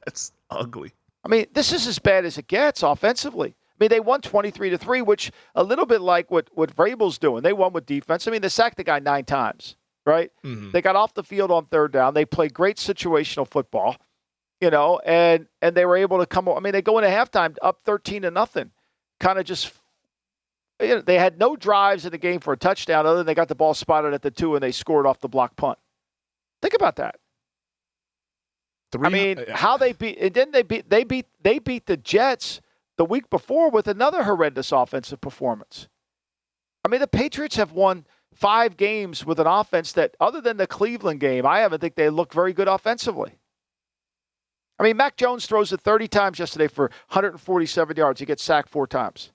A: That's ugly.
B: I mean, this is as bad as it gets offensively. I mean, they won 23-3, which a little bit like what Vrabel's doing. They won with defense. I mean, they sacked the guy 9 times, right? Mm-hmm. They got off the field on third down. They played great situational football, and they were able to come. I mean, they go into halftime up 13-0, kind of just. They had no drives in the game for a touchdown other than they got the ball spotted at the 2 and they scored off the block punt. Think about that. How they beat, and then they beat the Jets the week before with another horrendous offensive performance. I mean, the Patriots have won 5 games with an offense that, other than the Cleveland game, I haven't think they look very good offensively. I mean, Mac Jones throws it 30 times yesterday for 147 yards. He gets sacked 4 times.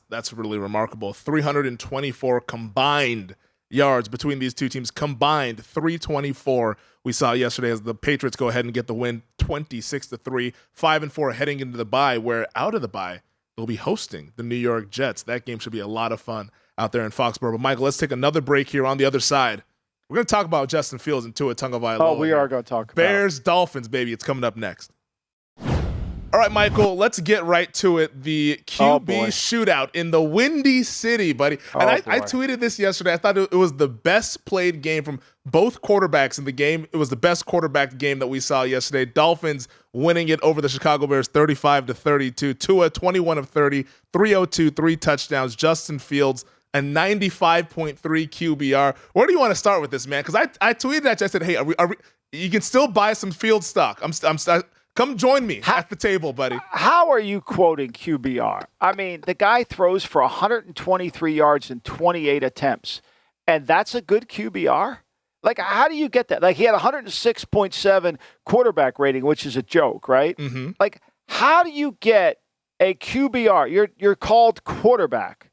A: That's really remarkable. 324 combined yards between these two teams. Combined 324 we saw yesterday as the Patriots go ahead and get the win 26-3, 5-4 heading into the bye, where out of the bye they'll be hosting the New York Jets. That game should be a lot of fun out there in Foxborough. But Michael, let's take another break here on the other side. We're going to talk about Justin Fields and Tua Tagovailoa.
B: Oh, we are going to talk about
A: Bears, Dolphins, baby. It's coming up next. All right, Michael, let's get right to it. The QB shootout in the Windy City, buddy. And I tweeted this yesterday. I thought it was the best played game from both quarterbacks in the game. It was the best quarterback game that we saw yesterday. Dolphins winning it over the Chicago Bears 35-32. Tua, 21 of 30, 302, 3 touchdowns. Justin Fields, a 95.3 QBR. Where do you want to start with this, man? Because I tweeted that. I said, hey, are we, you can still buy some Field stock. Come join me at the table, buddy.
B: How are you quoting QBR? I mean, the guy throws for 123 yards in 28 attempts, and that's a good QBR? Like, how do you get that? Like, he had 106.7 quarterback rating, which is a joke, right? Mm-hmm. Like, how do you get a QBR? You're called quarterback,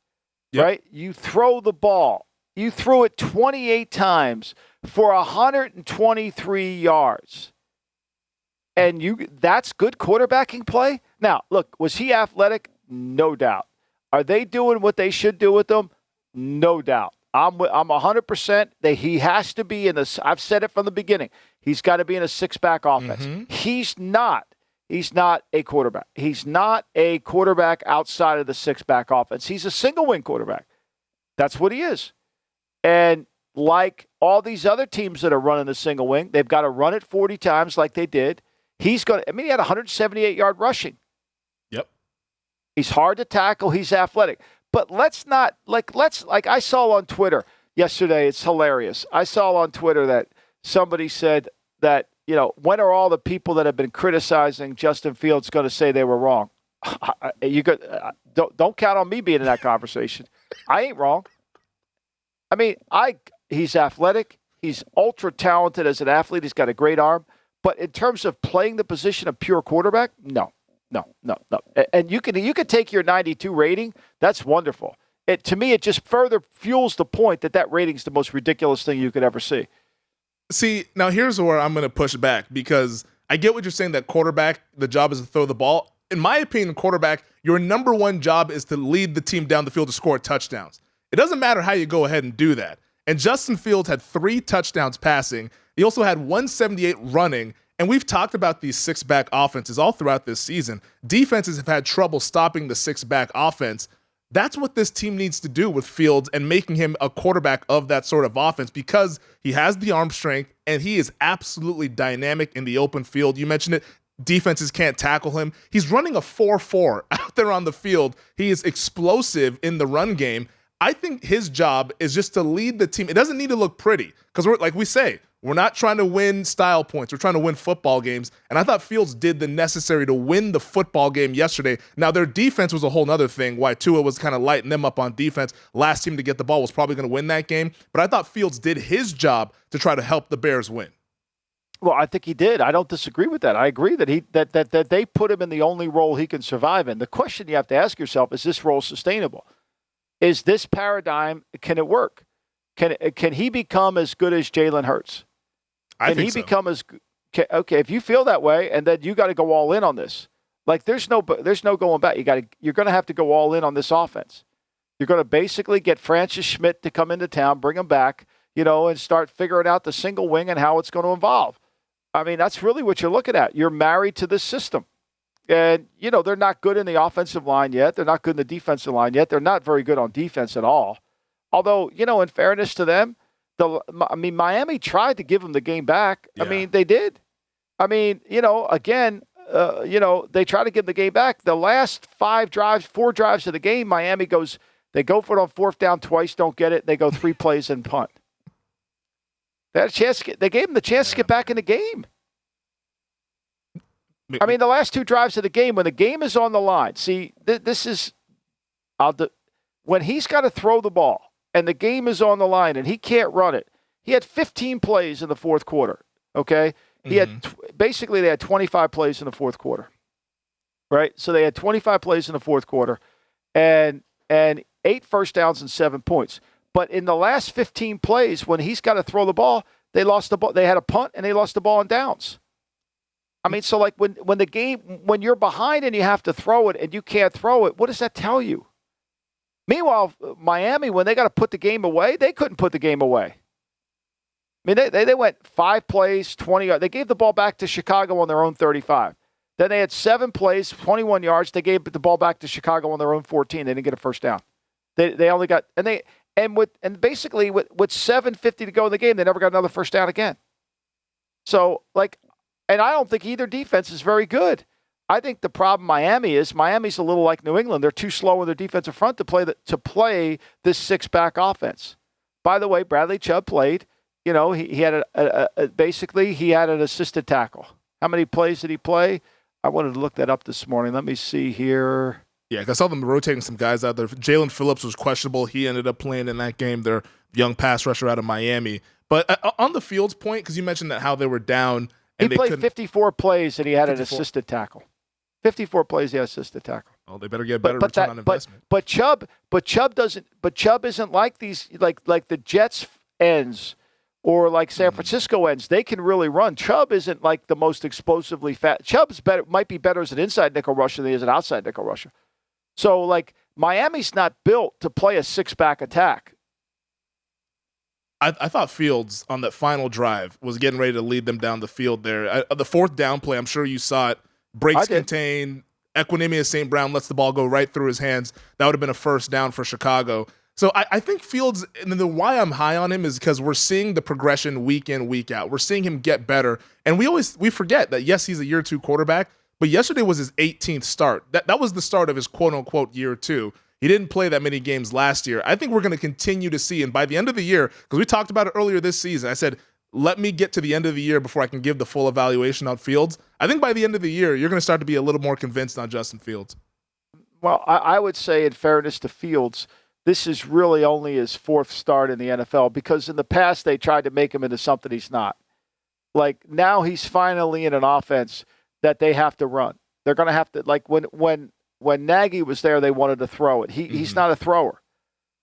B: right? You throw the ball. You threw it 28 times for 123 yards. And that's good quarterbacking play? Now, look, was he athletic? No doubt. Are they doing what they should do with him? No doubt. I'm 100% that he has to be in this. I've said it from the beginning. He's got to be in a 6-back offense. Mm-hmm. He's not a quarterback. He's not a quarterback outside of the 6-back offense. He's a single wing quarterback. That's what he is. And like all these other teams that are running the single wing, they've got to run it 40 times like they did. He had 178 yard rushing.
A: Yep.
B: He's hard to tackle. He's athletic. But let's I saw on Twitter yesterday, it's hilarious. I saw on Twitter that somebody said that, when are all the people that have been criticizing Justin Fields going to say they were wrong? Don't count on me being in that conversation. I ain't wrong. I mean, he's athletic. He's ultra talented as an athlete. He's got a great arm. But in terms of playing the position of pure quarterback, no. And you can take your 92 rating. That's wonderful. To me, it just further fuels the point that rating is the most ridiculous thing you could ever see.
A: See, now here's where I'm going to push back, because I get what you're saying, that quarterback, the job is to throw the ball. In my opinion, quarterback, your number one job is to lead the team down the field to score touchdowns. It doesn't matter how you go ahead and do that. And Justin Fields had 3 touchdowns passing. He also had 178 running. And we've talked about these 6-back offenses all throughout this season. Defenses have had trouble stopping the 6-back offense. That's what this team needs to do with Fields and making him a quarterback of that sort of offense, because he has the arm strength and he is absolutely dynamic in the open field. You mentioned it. Defenses can't tackle him. He's running a 4.4 out there on the field. He is explosive in the run game. I think his job is just to lead the team. It doesn't need to look pretty, because we're not trying to win style points. We're trying to win football games. And I thought Fields did the necessary to win the football game yesterday. Now, their defense was a whole other thing, why Tua was kind of lighting them up on defense. Last team to get the ball was probably going to win that game. But I thought Fields did his job to try to help the Bears win.
B: Well, I think he did. I don't disagree with that. I agree that they put him in the only role he can survive in. The question you have to ask yourself, is this role sustainable? Is this paradigm, can it work? Can he become as good as Jalen Hurts?
A: I think so.
B: Become as okay? If you feel that way, and then you got to go all in on this. Like there's no going back. You're going to have to go all in on this offense. You're going to basically get Francis Schmidt to come into town, bring him back, and start figuring out the single wing and how it's going to evolve. I mean, that's really what you're looking at. You're married to this system. And, they're not good in the offensive line yet. They're not good in the defensive line yet. They're not very good on defense at all. Although, in fairness to them, Miami tried to give them the game back. Yeah. I mean, they did. I mean, again, they try to give the game back. The last 4 drives of the game, Miami they go for it on 4th down twice, don't get it. They go 3 plays and punt. They gave them the chance to get back in the game. I mean, the last 2 drives of the game, when the game is on the line, see, this is when he's got to throw the ball and the game is on the line and he can't run it. He had 15 plays in the 4th quarter, okay? He had basically they had 25 plays in the 4th quarter, right? So they had 25 plays in the 4th quarter and 8 first downs and 7 points. But in the last 15 plays, when he's got to throw the ball, they lost the ball. They had a punt and they lost the ball on downs. I mean, so like when you're behind and you have to throw it and you can't throw it, what does that tell you? Meanwhile, Miami, when they got to put the game away, they couldn't put the game away. I mean, they went 5 plays, 20 yards. They gave the ball back to Chicago on their own 35. Then they had 7 plays, 21 yards. They gave the ball back to Chicago on their own 14. They didn't get a first down. They only got basically with 7:50 to go in the game, they never got another first down again. So and I don't think either defense is very good. I think the problem Miami's a little like New England. They're too slow in their defensive front to play this 6-back offense. By the way, Bradley Chubb played. He had basically he had an assisted tackle. How many plays did he play? I wanted to look that up this morning. Let me see here.
A: Yeah, I saw them rotating some guys out there. Jalen Phillips was questionable. He ended up playing in that game. Their young pass rusher out of Miami. But on the Fields point, because you mentioned that how they were down.
B: And he played 54 plays and he had 54. An assisted tackle. 54 plays, he had assisted tackle.
A: Oh, they better get better return on investment.
B: But Chubb isn't like these like the Jets ends or like San Francisco ends. They can really run. Chubb isn't like the most explosively fast. Chubb's might be better as an inside nickel rusher than he is an outside nickel rusher. So like Miami's not built to play a 6-back attack.
A: I thought Fields on that final drive was getting ready to lead them down the field there. The 4th down play, I'm sure you saw it. Breaks contain, Equanimeous St. Brown lets the ball go right through his hands. That would have been a first down for Chicago. So I think Fields, and the why I'm high on him is because we're seeing the progression week in, week out. We're seeing him get better. And we forget that, yes, he's a year 2 quarterback, but yesterday was his 18th start. That was the start of his quote-unquote year 2. He didn't play that many games last year. I think we're going to continue to see, and by the end of the year, because we talked about it earlier this season, I said, let me get to the end of the year before I can give the full evaluation on Fields. I think by the end of the year, you're going to start to be a little more convinced on Justin Fields.
B: Well, I would say in fairness to Fields, this is really only his 4th start in the NFL because in the past they tried to make him into something he's not. Like now he's finally in an offense that they have to run. They're going to have to, like when Nagy was there, they wanted to throw it. He's not a thrower.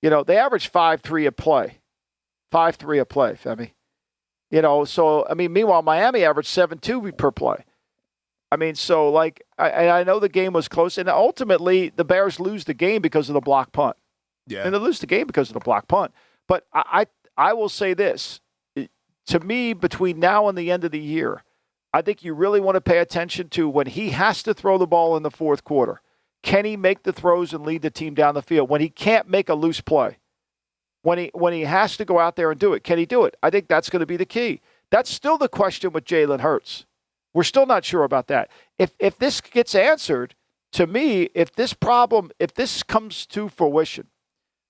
B: They average 5.3 a play. 5.3 a play, Femi. So, I mean, meanwhile, Miami averaged 7.2 per play. I mean, so, I know the game was close, and ultimately the Bears lose the game because of the block punt.
A: Yeah.
B: And they lose the game because of the block punt. But I will say this. To me, between now and the end of the year, I think you really want to pay attention to when he has to throw the ball in the 4th quarter. Can he make the throws and lead the team down the field? When he can't make a loose play, when he has to go out there and do it, can he do it? I think that's going to be the key. That's still the question with Jalen Hurts. We're still not sure about that. If this gets answered, to me, if this comes to fruition,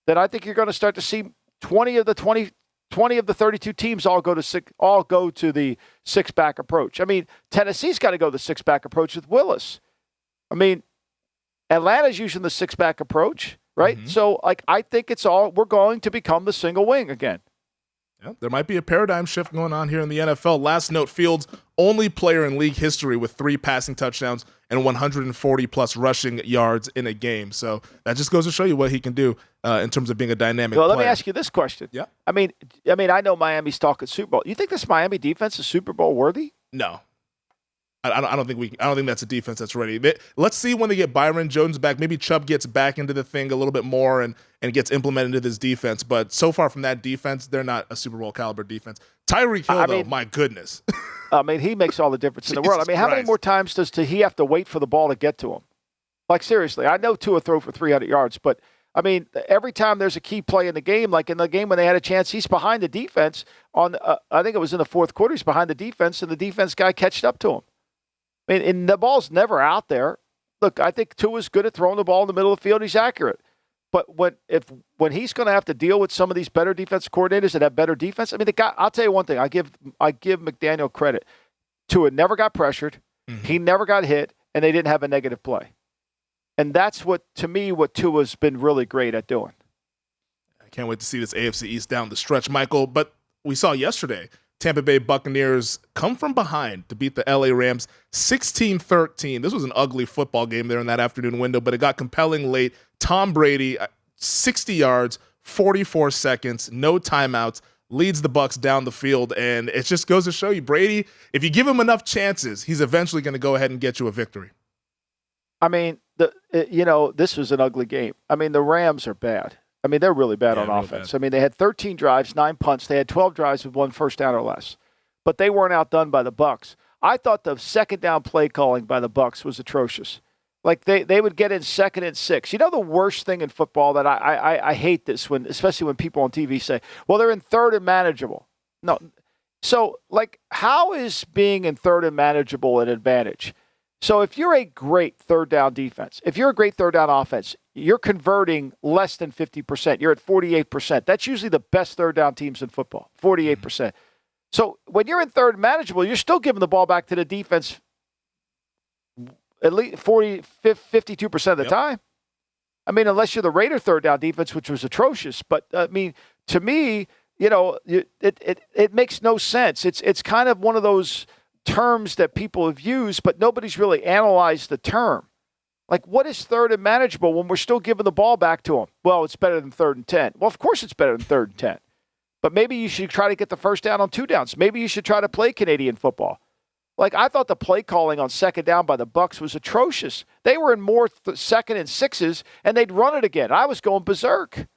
B: then I think you're going to start to see 20 of the 32 teams all go to the 6-back approach. I mean, Tennessee's got to go the 6-back approach with Willis. I mean, Atlanta's using the 6-back approach, right? Mm-hmm. So, I think we're going to become the single wing again.
A: Yeah, there might be a paradigm shift going on here in the NFL. Last note, Fields, only player in league history with 3 passing touchdowns and 140-plus rushing yards in a game. So that just goes to show you what he can do in terms of being a dynamic player.
B: Let me ask you this question.
A: Yeah.
B: I mean, I know Miami's talking Super Bowl. You think this Miami defense is Super Bowl worthy?
A: No. I don't think that's a defense that's ready. Let's see when they get Byron Jones back. Maybe Chubb gets back into the thing a little bit more and gets implemented into this defense. But so far from that defense, they're not a Super Bowl caliber defense. Tyreek Hill, though, my goodness.
B: I mean, he makes all the difference in the world. I mean, how many more times does he have to wait for the ball to get to him? Like, seriously, I know Tua throw for 300 yards, but I mean, every time there's a key play in the game, like in the game when they had a chance, he's behind the defense on. I think it was in the fourth quarter. He's behind the defense, and the defense guy catched up to him. I mean, and the ball's never out there. Look, I think Tua's good at throwing the ball in the middle of the field. He's accurate. But when he's going to have to deal with some of these better defense coordinators that have better defense, I mean, the guy. I'll tell you one thing. I give McDaniel credit. Tua never got pressured. Mm-hmm. He never got hit, and they didn't have a negative play. And that's what Tua's been really great at doing.
A: I can't wait to see this AFC East down the stretch, Michael. But we saw yesterday, Tampa Bay Buccaneers come from behind to beat the LA Rams 16-13. This was an ugly football game there in that afternoon window, but it got compelling late. Tom Brady, 60 yards, 44 seconds, no timeouts, leads the Bucs down the field, and it just goes to show you, Brady, if you give him enough chances, he's eventually going to go ahead and get you a victory.
B: I mean, this was an ugly game. I mean, the Rams are bad. I mean, they're really bad on offense. Bad. I mean, they had 13 drives, 9 punts. They had 12 drives with 1 first down or less. But they weren't outdone by the Bucs. I thought the second down play calling by the Bucs was atrocious. Like, they would get in 2nd and 6. You know the worst thing in football that I hate this, especially when people on TV say, well, they're in 3rd and manageable. No. So, like, how is being in 3rd and manageable an advantage? So if you're a great third down defense, if you're a great third down offense, you're converting less than 50%. You're at 48%. That's usually the best third down teams in football, 48%. So when you're in 3rd and manageable, you're still giving the ball back to the defense at least 52% of the time. I mean, unless you're the Raider third down defense, which was atrocious. But, I mean, to me, it makes no sense. It's kind of one of those terms that people have used, but nobody's really analyzed the term. Like, what is 3rd and manageable when we're still giving the ball back to them? Well, it's better than 3rd and 10. Well, of course it's better than 3rd and 10. But maybe you should try to get the first down on 2 downs. Maybe you should try to play Canadian football. Like, I thought the play calling on 2nd down by the Bucs was atrocious. They were in more 2nd and 6s, and they'd run it again. I was going berserk.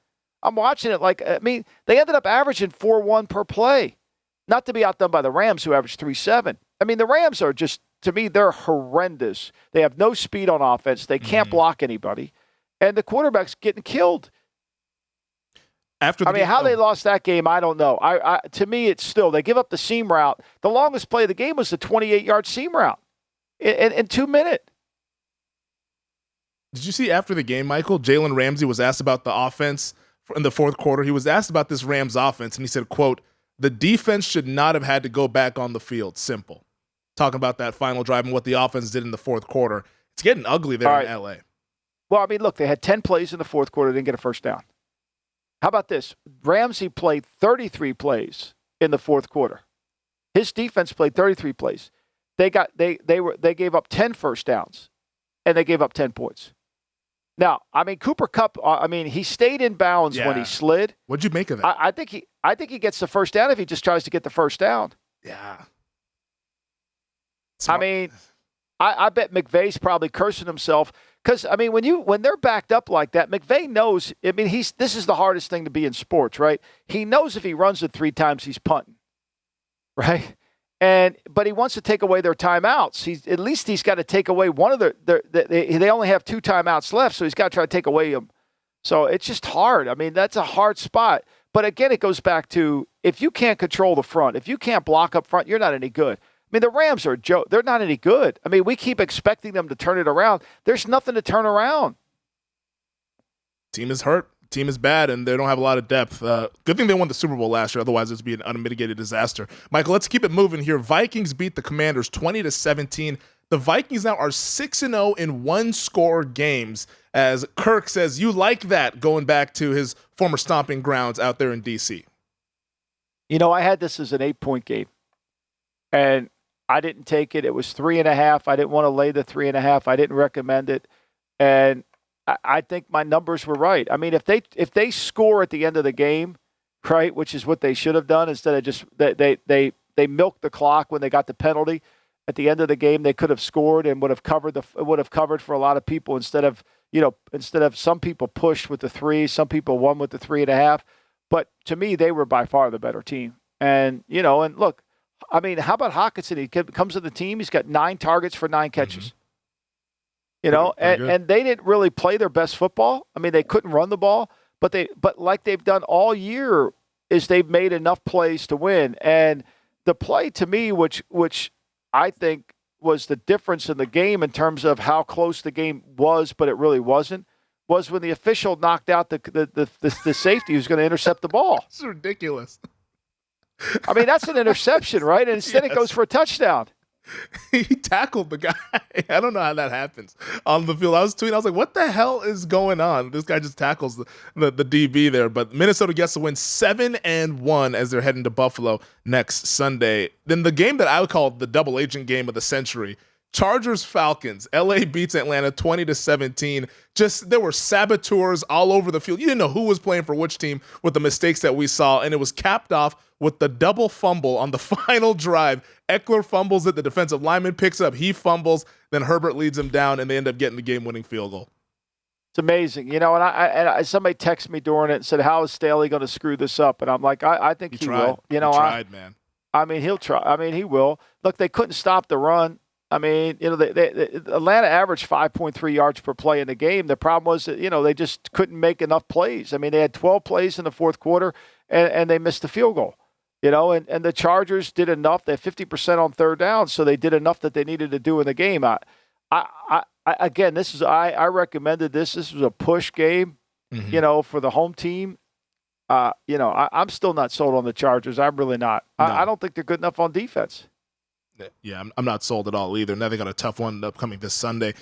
B: I'm watching it like, I mean, they ended up averaging 4-1 per play. Not to be outdone by the Rams, who averaged 3-7. I mean, the Rams are just, to me, they're horrendous. They have no speed on offense. They can't block anybody. And the quarterback's getting killed. How they lost that game, I don't know. To me, it's still, they give up the seam route. The longest play of the game was the 28-yard seam route in 2 minutes.
A: Did you see after the game, Michael, Jalen Ramsey was asked about the offense in the fourth quarter. He was asked about this Rams offense, and he said, quote, "The defense should not have had to go back on the field. Simple." Talking about that final drive and what the offense did in the fourth quarter. It's getting ugly there in L.A.
B: Well, I mean, look, they had 10 plays in the fourth quarter, didn't get a first down. How about this? Ramsey played 33 plays in the fourth quarter. His defense played 33 plays. They gave up 10 first downs, and they gave up 10 points. Now, I mean, Cooper Kupp, he stayed in bounds when he slid.
A: What'd you make of that?
B: I think he gets the first down if he just tries to get the first down.
A: Yeah.
B: Smart. I mean, I bet McVay's probably cursing himself because, I mean, when they're backed up like that, McVay knows, I mean, this is the hardest thing to be in sports, right? He knows if he runs it 3 times, he's punting, right? But he wants to take away their timeouts. At least he's got to take away one of they only have 2 timeouts left, so he's got to try to take away them. So it's just hard. I mean, that's a hard spot. But again, it goes back to, if you can't control the front, if you can't block up front, you're not any good. I mean, the Rams are a joke. They're not any good. I mean, we keep expecting them to turn it around. There's nothing to turn around.
A: Team is hurt. Team is bad, and they don't have a lot of depth. Good thing they won the Super Bowl last year. Otherwise, this would be an unmitigated disaster. Michael, let's keep it moving here. Vikings beat the Commanders 20-17. The Vikings now are 6-0 in one-score games. As Kirk says, you like that, going back to his former stomping grounds out there in D.C.
B: You know, I had this as an 8-point game, and I didn't take it. It was 3.5. I didn't want to lay the 3.5. I didn't recommend it, and I think my numbers were right. I mean, if they score at the end of the game, right, which is what they should have done instead of just they milked the clock when they got the penalty. at the end of the game they could have scored and would have covered for a lot of people instead of some people pushed with the 3, some people won with the 3.5. But to me, they were by far the better team. And and look, I mean, how about Hawkinson? He comes to the team. He's got 9 targets for 9 catches. And they didn't really play their best football. I mean, they couldn't run the ball, but like they've done all year, is they've made enough plays to win. And the play to me, which I think was the difference in the game in terms of how close the game was, but it really wasn't, was when the official knocked out the safety who's going to intercept the ball.
A: It's ridiculous.
B: I mean, that's an interception, right? And instead it goes for a touchdown.
A: He tackled the guy. I don't know how that happens on the field. I was tweeting. I was like, what the hell is going on? This guy just tackles the DB there. But Minnesota gets to win 7-1 as they're heading to Buffalo next Sunday. Then the game that I would call the double agent game of the century, Chargers-Falcons. LA beats Atlanta 20-17. Just, there were saboteurs all over the field. You didn't know who was playing for which team with the mistakes that we saw. And it was capped off with the double fumble on the final drive. Eckler fumbles it. The defensive lineman picks up. He fumbles. Then Herbert leads him down, and they end up getting the game-winning field goal.
B: It's amazing. And somebody texted me during it and said, how is Staley going to screw this up? And I'm like, I think he will.
A: He tried, man.
B: I mean, he'll try. I mean, he will. Look, they couldn't stop the run. I mean, Atlanta averaged 5.3 yards per play in the game. The problem was that, they just couldn't make enough plays. I mean, they had 12 plays in the fourth quarter, and they missed the field goal. And the Chargers did enough. They had 50% on third down, so they did enough that they needed to do in the game. Again, I recommended this. This was a push game, for the home team. I'm still not sold on the Chargers. I'm really not. No. I don't think they're good enough on defense.
A: Yeah, I'm not sold at all either. Now they got a tough one upcoming this Sunday.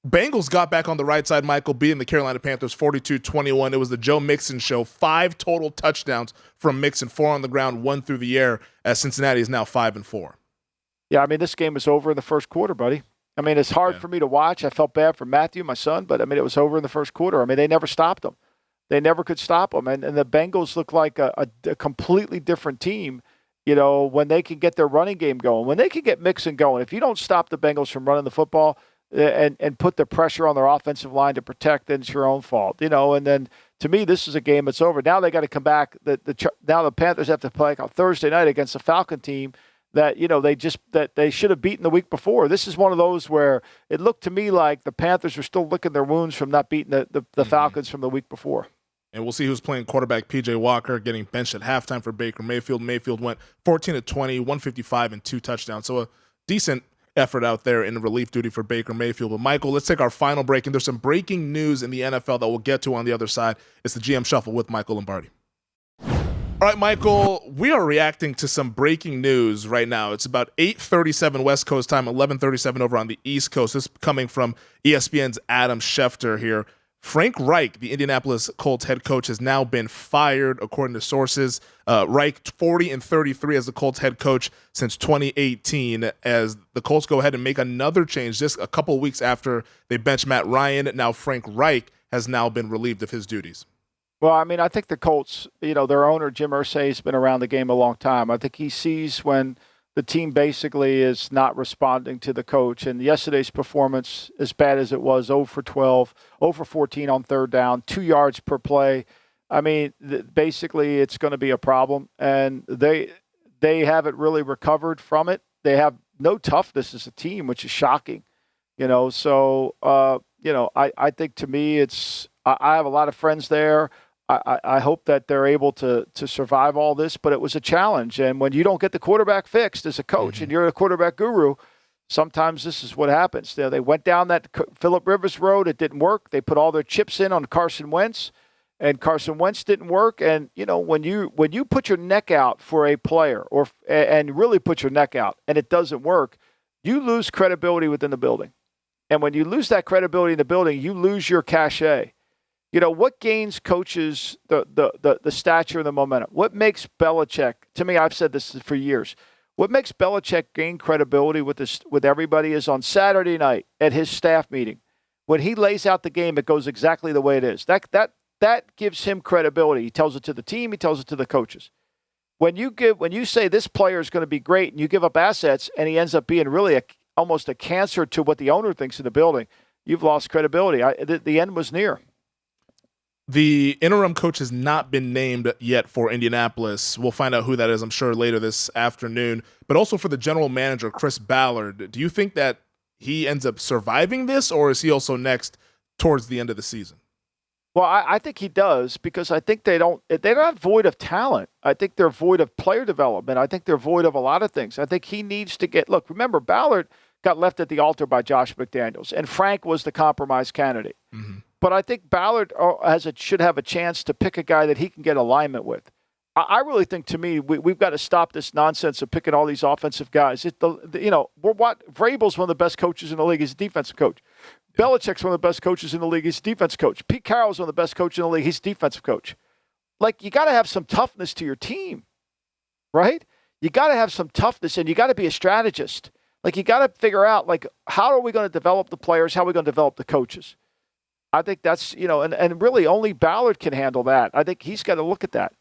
A: Bengals got back on the right side, Michael, beating the Carolina Panthers 42-21. It was the Joe Mixon show. 5 total touchdowns from Mixon, 4 on the ground, 1 through the air, as Cincinnati is now 5-4.
B: Yeah, I mean, this game was over in the first quarter, buddy. I mean, it's hard for me to watch. I felt bad for Matthew, my son, but, I mean, it was over in the first quarter. I mean, they never stopped them. They never could stop them. And the Bengals look like a completely different team, when they can get their running game going. When they can get Mixon going, if you don't stop the Bengals from running the football and put the pressure on their offensive line to protect, then it's your own fault, And then, to me, this is a game that's over. Now they got to come back. Now the Panthers have to play on Thursday night against the Falcon team that they should have beaten the week before. This is one of those where it looked to me like the Panthers were still licking their wounds from not beating the Falcons from the week before.
A: And we'll see who's playing quarterback. P.J. Walker getting benched at halftime for Baker Mayfield. Mayfield went 14-20, 155, and 2 touchdowns. So a decent effort out there in relief duty for Baker Mayfield. But, Michael, let's take our final break. And there's some breaking news in the NFL that we'll get to on the other side. It's the GM Shuffle with Michael Lombardi. All right, Michael, we are reacting to some breaking news right now. It's about 8:37 West Coast time, 11:37 over on the East Coast. This is coming from ESPN's Adam Schefter here. Frank Reich, the Indianapolis Colts head coach, has now been fired, according to sources. Reich, 40-33 as the Colts head coach since 2018, as the Colts go ahead and make another change just a couple weeks after they bench Matt Ryan. Now Frank Reich has now been relieved of his duties.
B: Well, I mean, I think the Colts, their owner, Jim Irsay, has been around the game a long time. I think he sees when the team basically is not responding to the coach. And yesterday's performance, as bad as it was, 0 for 12, 0 for 14 on third down, 2 yards per play. I mean, basically it's going to be a problem. And they haven't really recovered from it. They have no toughness as a team, which is shocking. So, I think to me I have a lot of friends there. I hope that they're able to survive all this, but it was a challenge. And when you don't get the quarterback fixed as a coach and you're a quarterback guru, sometimes this is what happens. They went down that Phillip Rivers road. It didn't work. They put all their chips in on Carson Wentz, and Carson Wentz didn't work. And, when you put your neck out for a player and really put your neck out and it doesn't work, you lose credibility within the building. And when you lose that credibility in the building, you lose your cachet. What gains coaches the stature and the momentum? What makes Belichick, to me, I've said this for years, what makes Belichick gain credibility with everybody is on Saturday night at his staff meeting. When he lays out the game, it goes exactly the way it is. That gives him credibility. He tells it to the team. He tells it to the coaches. when you say this player is going to be great and you give up assets and he ends up being really almost a cancer to what the owner thinks of the building, you've lost credibility. The end was near.
A: The interim coach has not been named yet for Indianapolis. We'll find out who that is, I'm sure, later this afternoon. But also for the general manager, Chris Ballard. Do you think that he ends up surviving this, or is he also next towards the end of the season?
B: Well, I think he does, because I think they're not void of talent. I think they're void of player development. I think they're void of a lot of things. I think he needs to look, remember, Ballard got left at the altar by Josh McDaniels, and Frank was the compromise candidate. Mm-hmm. But I think Ballard should have a chance to pick a guy that he can get alignment with. I really think, to me, we've got to stop this nonsense of picking all these offensive guys. Vrabel's one of the best coaches in the league. He's a defensive coach. Belichick's one of the best coaches in the league. He's a defensive coach. Pete Carroll's one of the best coaches in the league. He's a defensive coach. Like, you got to have some toughness to your team, right? You got to have some toughness, and you got to be a strategist. Like, you got to figure out, like, how are we going to develop the players? How are we going to develop the coaches? I think that's, and really only Ballard can handle that. I think he's got to look at that.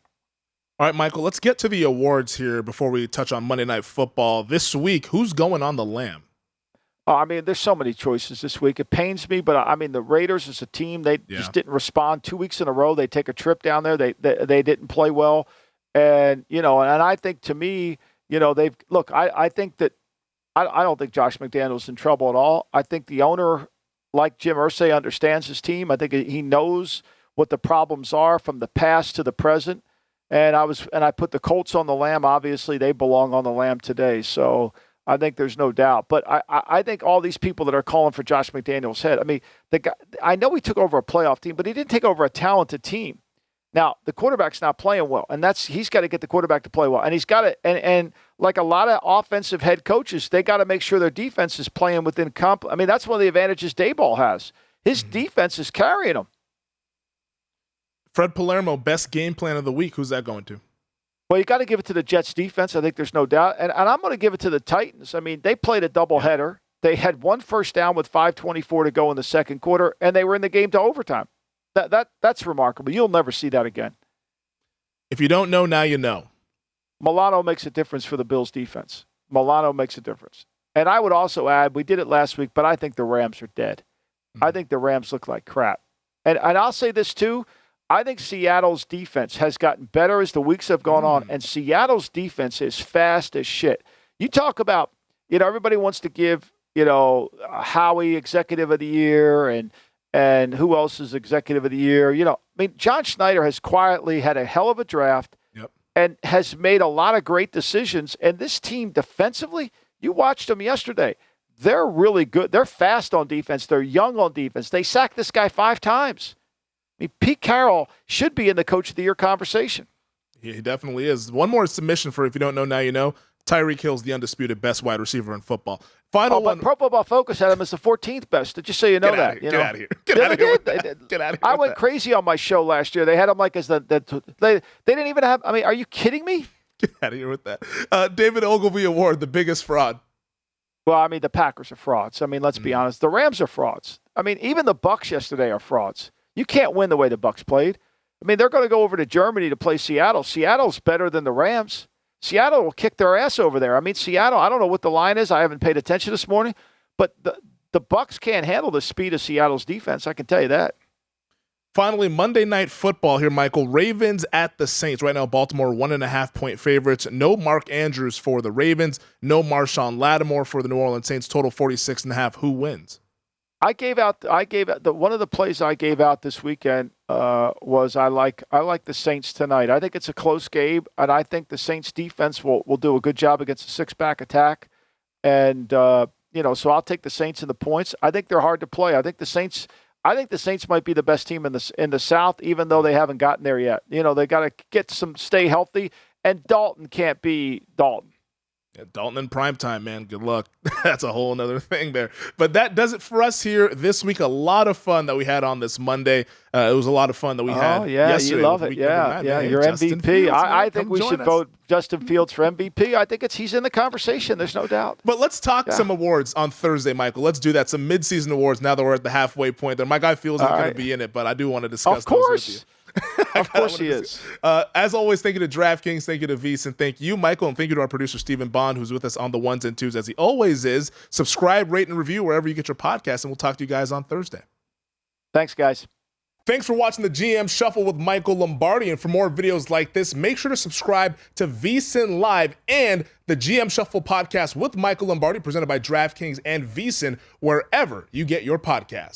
A: All right, Michael, let's get to the awards here before we touch on Monday Night Football. This week, who's going on the lam?
B: I mean, there's so many choices this week. It pains me, but I mean, the Raiders as a team, they just didn't respond 2 weeks in a row. They take a trip down there. They didn't play well. And, and I think, to me, I think that I don't think Josh McDaniels in trouble at all. I think the owner, like Jim Irsay, understands his team. I think he knows what the problems are from the past to the present. And I put the Colts on the lam. Obviously, they belong on the lam today. So I think there's no doubt. But I think all these people that are calling for Josh McDaniels' head, I mean, the guy, I know he took over a playoff team, but he didn't take over a talented team. Now, the quarterback's not playing well, and he's got to get the quarterback to play well. And he's got to, and like a lot of offensive head coaches, they got to make sure their defense is playing within I mean, that's one of the advantages Daboll has. His defense is carrying him.
A: Fred Palermo, best game plan of the week. Who's that going to?
B: Well, you got to give it to the Jets defense. I think there's no doubt. And I'm going to give it to the Titans. I mean, they played a doubleheader. They had one first down with 5:24 to go in the second quarter, and they were in the game to overtime. That's remarkable. You'll never see that again.
A: If you don't know, now you know.
B: Milano makes a difference for the Bills defense. Milano makes a difference. And I would also add, we did it last week, but I think the Rams are dead. Mm-hmm. I think the Rams look like crap. And I'll say this too. I think Seattle's defense has gotten better as the weeks have gone on, and Seattle's defense is fast as shit. You talk about, everybody wants to give, Howie Executive of the Year and who else is Executive of the Year. I mean, John Schneider has quietly had a hell of a draft and has made a lot of great decisions. And this team defensively, you watched them yesterday. They're really good. They're fast on defense. They're young on defense. They sacked this guy 5 times. I mean, Pete Carroll should be in the Coach of the Year conversation.
A: He definitely is. One more submission for if you don't know, now you know. Tyreek Hill's the undisputed best wide receiver in football. Final one.
B: Pro Football Focus had him as the 14th best. Just so you know that.
A: Get out of here. Get out of here. Get out of here.
B: I went crazy on my show last year. They had him like as they didn't even have. I mean, are you kidding me?
A: Get out of here with that. David Ogilvy Award, the biggest fraud.
B: Well, I mean, the Packers are frauds. I mean, let's be honest. The Rams are frauds. I mean, even the Bucs yesterday are frauds. You can't win the way the Bucs played. I mean, they're going to go over to Germany to play Seattle. Seattle's better than the Rams. Seattle will kick their ass over there. I mean, Seattle, I don't know what the line is. I haven't paid attention this morning. But the Bucs can't handle the speed of Seattle's defense. I can tell you that.
A: Finally, Monday Night Football here, Michael. Ravens at the Saints. Right now, Baltimore 1.5-point favorites. No Mark Andrews for the Ravens. No Marshawn Lattimore for the New Orleans Saints. Total 46.5. Who wins?
B: I gave out one of the plays I gave out this weekend was I like the Saints tonight. I think it's a close game, and I think the Saints defense will do a good job against a 6-back attack. And so I'll take the Saints in the points. I think they're hard to play. I think the Saints might be the best team in the South, even though they haven't gotten there yet. They got to stay healthy, and Dalton can't be Dalton.
A: Yeah, Dalton in primetime, man. Good luck. That's a whole other thing there. But that does it for us here this week. A lot of fun that we had on this Monday. It was a lot of fun that we had yesterday.
B: You love it. Yeah, your MVP. Fields, I think we should vote Justin Fields for MVP. I think he's in the conversation. There's no doubt.
A: But let's talk some awards on Thursday, Michael. Let's do that. Some midseason awards now that we're at the halfway point there. My guy Fields isn't going to be in it, but I do want to discuss those with you.
B: Of course he is.
A: As always, thank you to DraftKings, thank you to Veasan, thank you, Michael, and thank you to our producer, Stephen Bond, who's with us on the ones and twos, as he always is. Subscribe, rate, and review wherever you get your podcast, and we'll talk to you guys on Thursday.
B: Thanks, guys.
A: Thanks for watching the GM Shuffle with Michael Lombardi, and for more videos like this, make sure to subscribe to Veasan Live and the GM Shuffle podcast with Michael Lombardi, presented by DraftKings and Veasan, wherever you get your podcasts.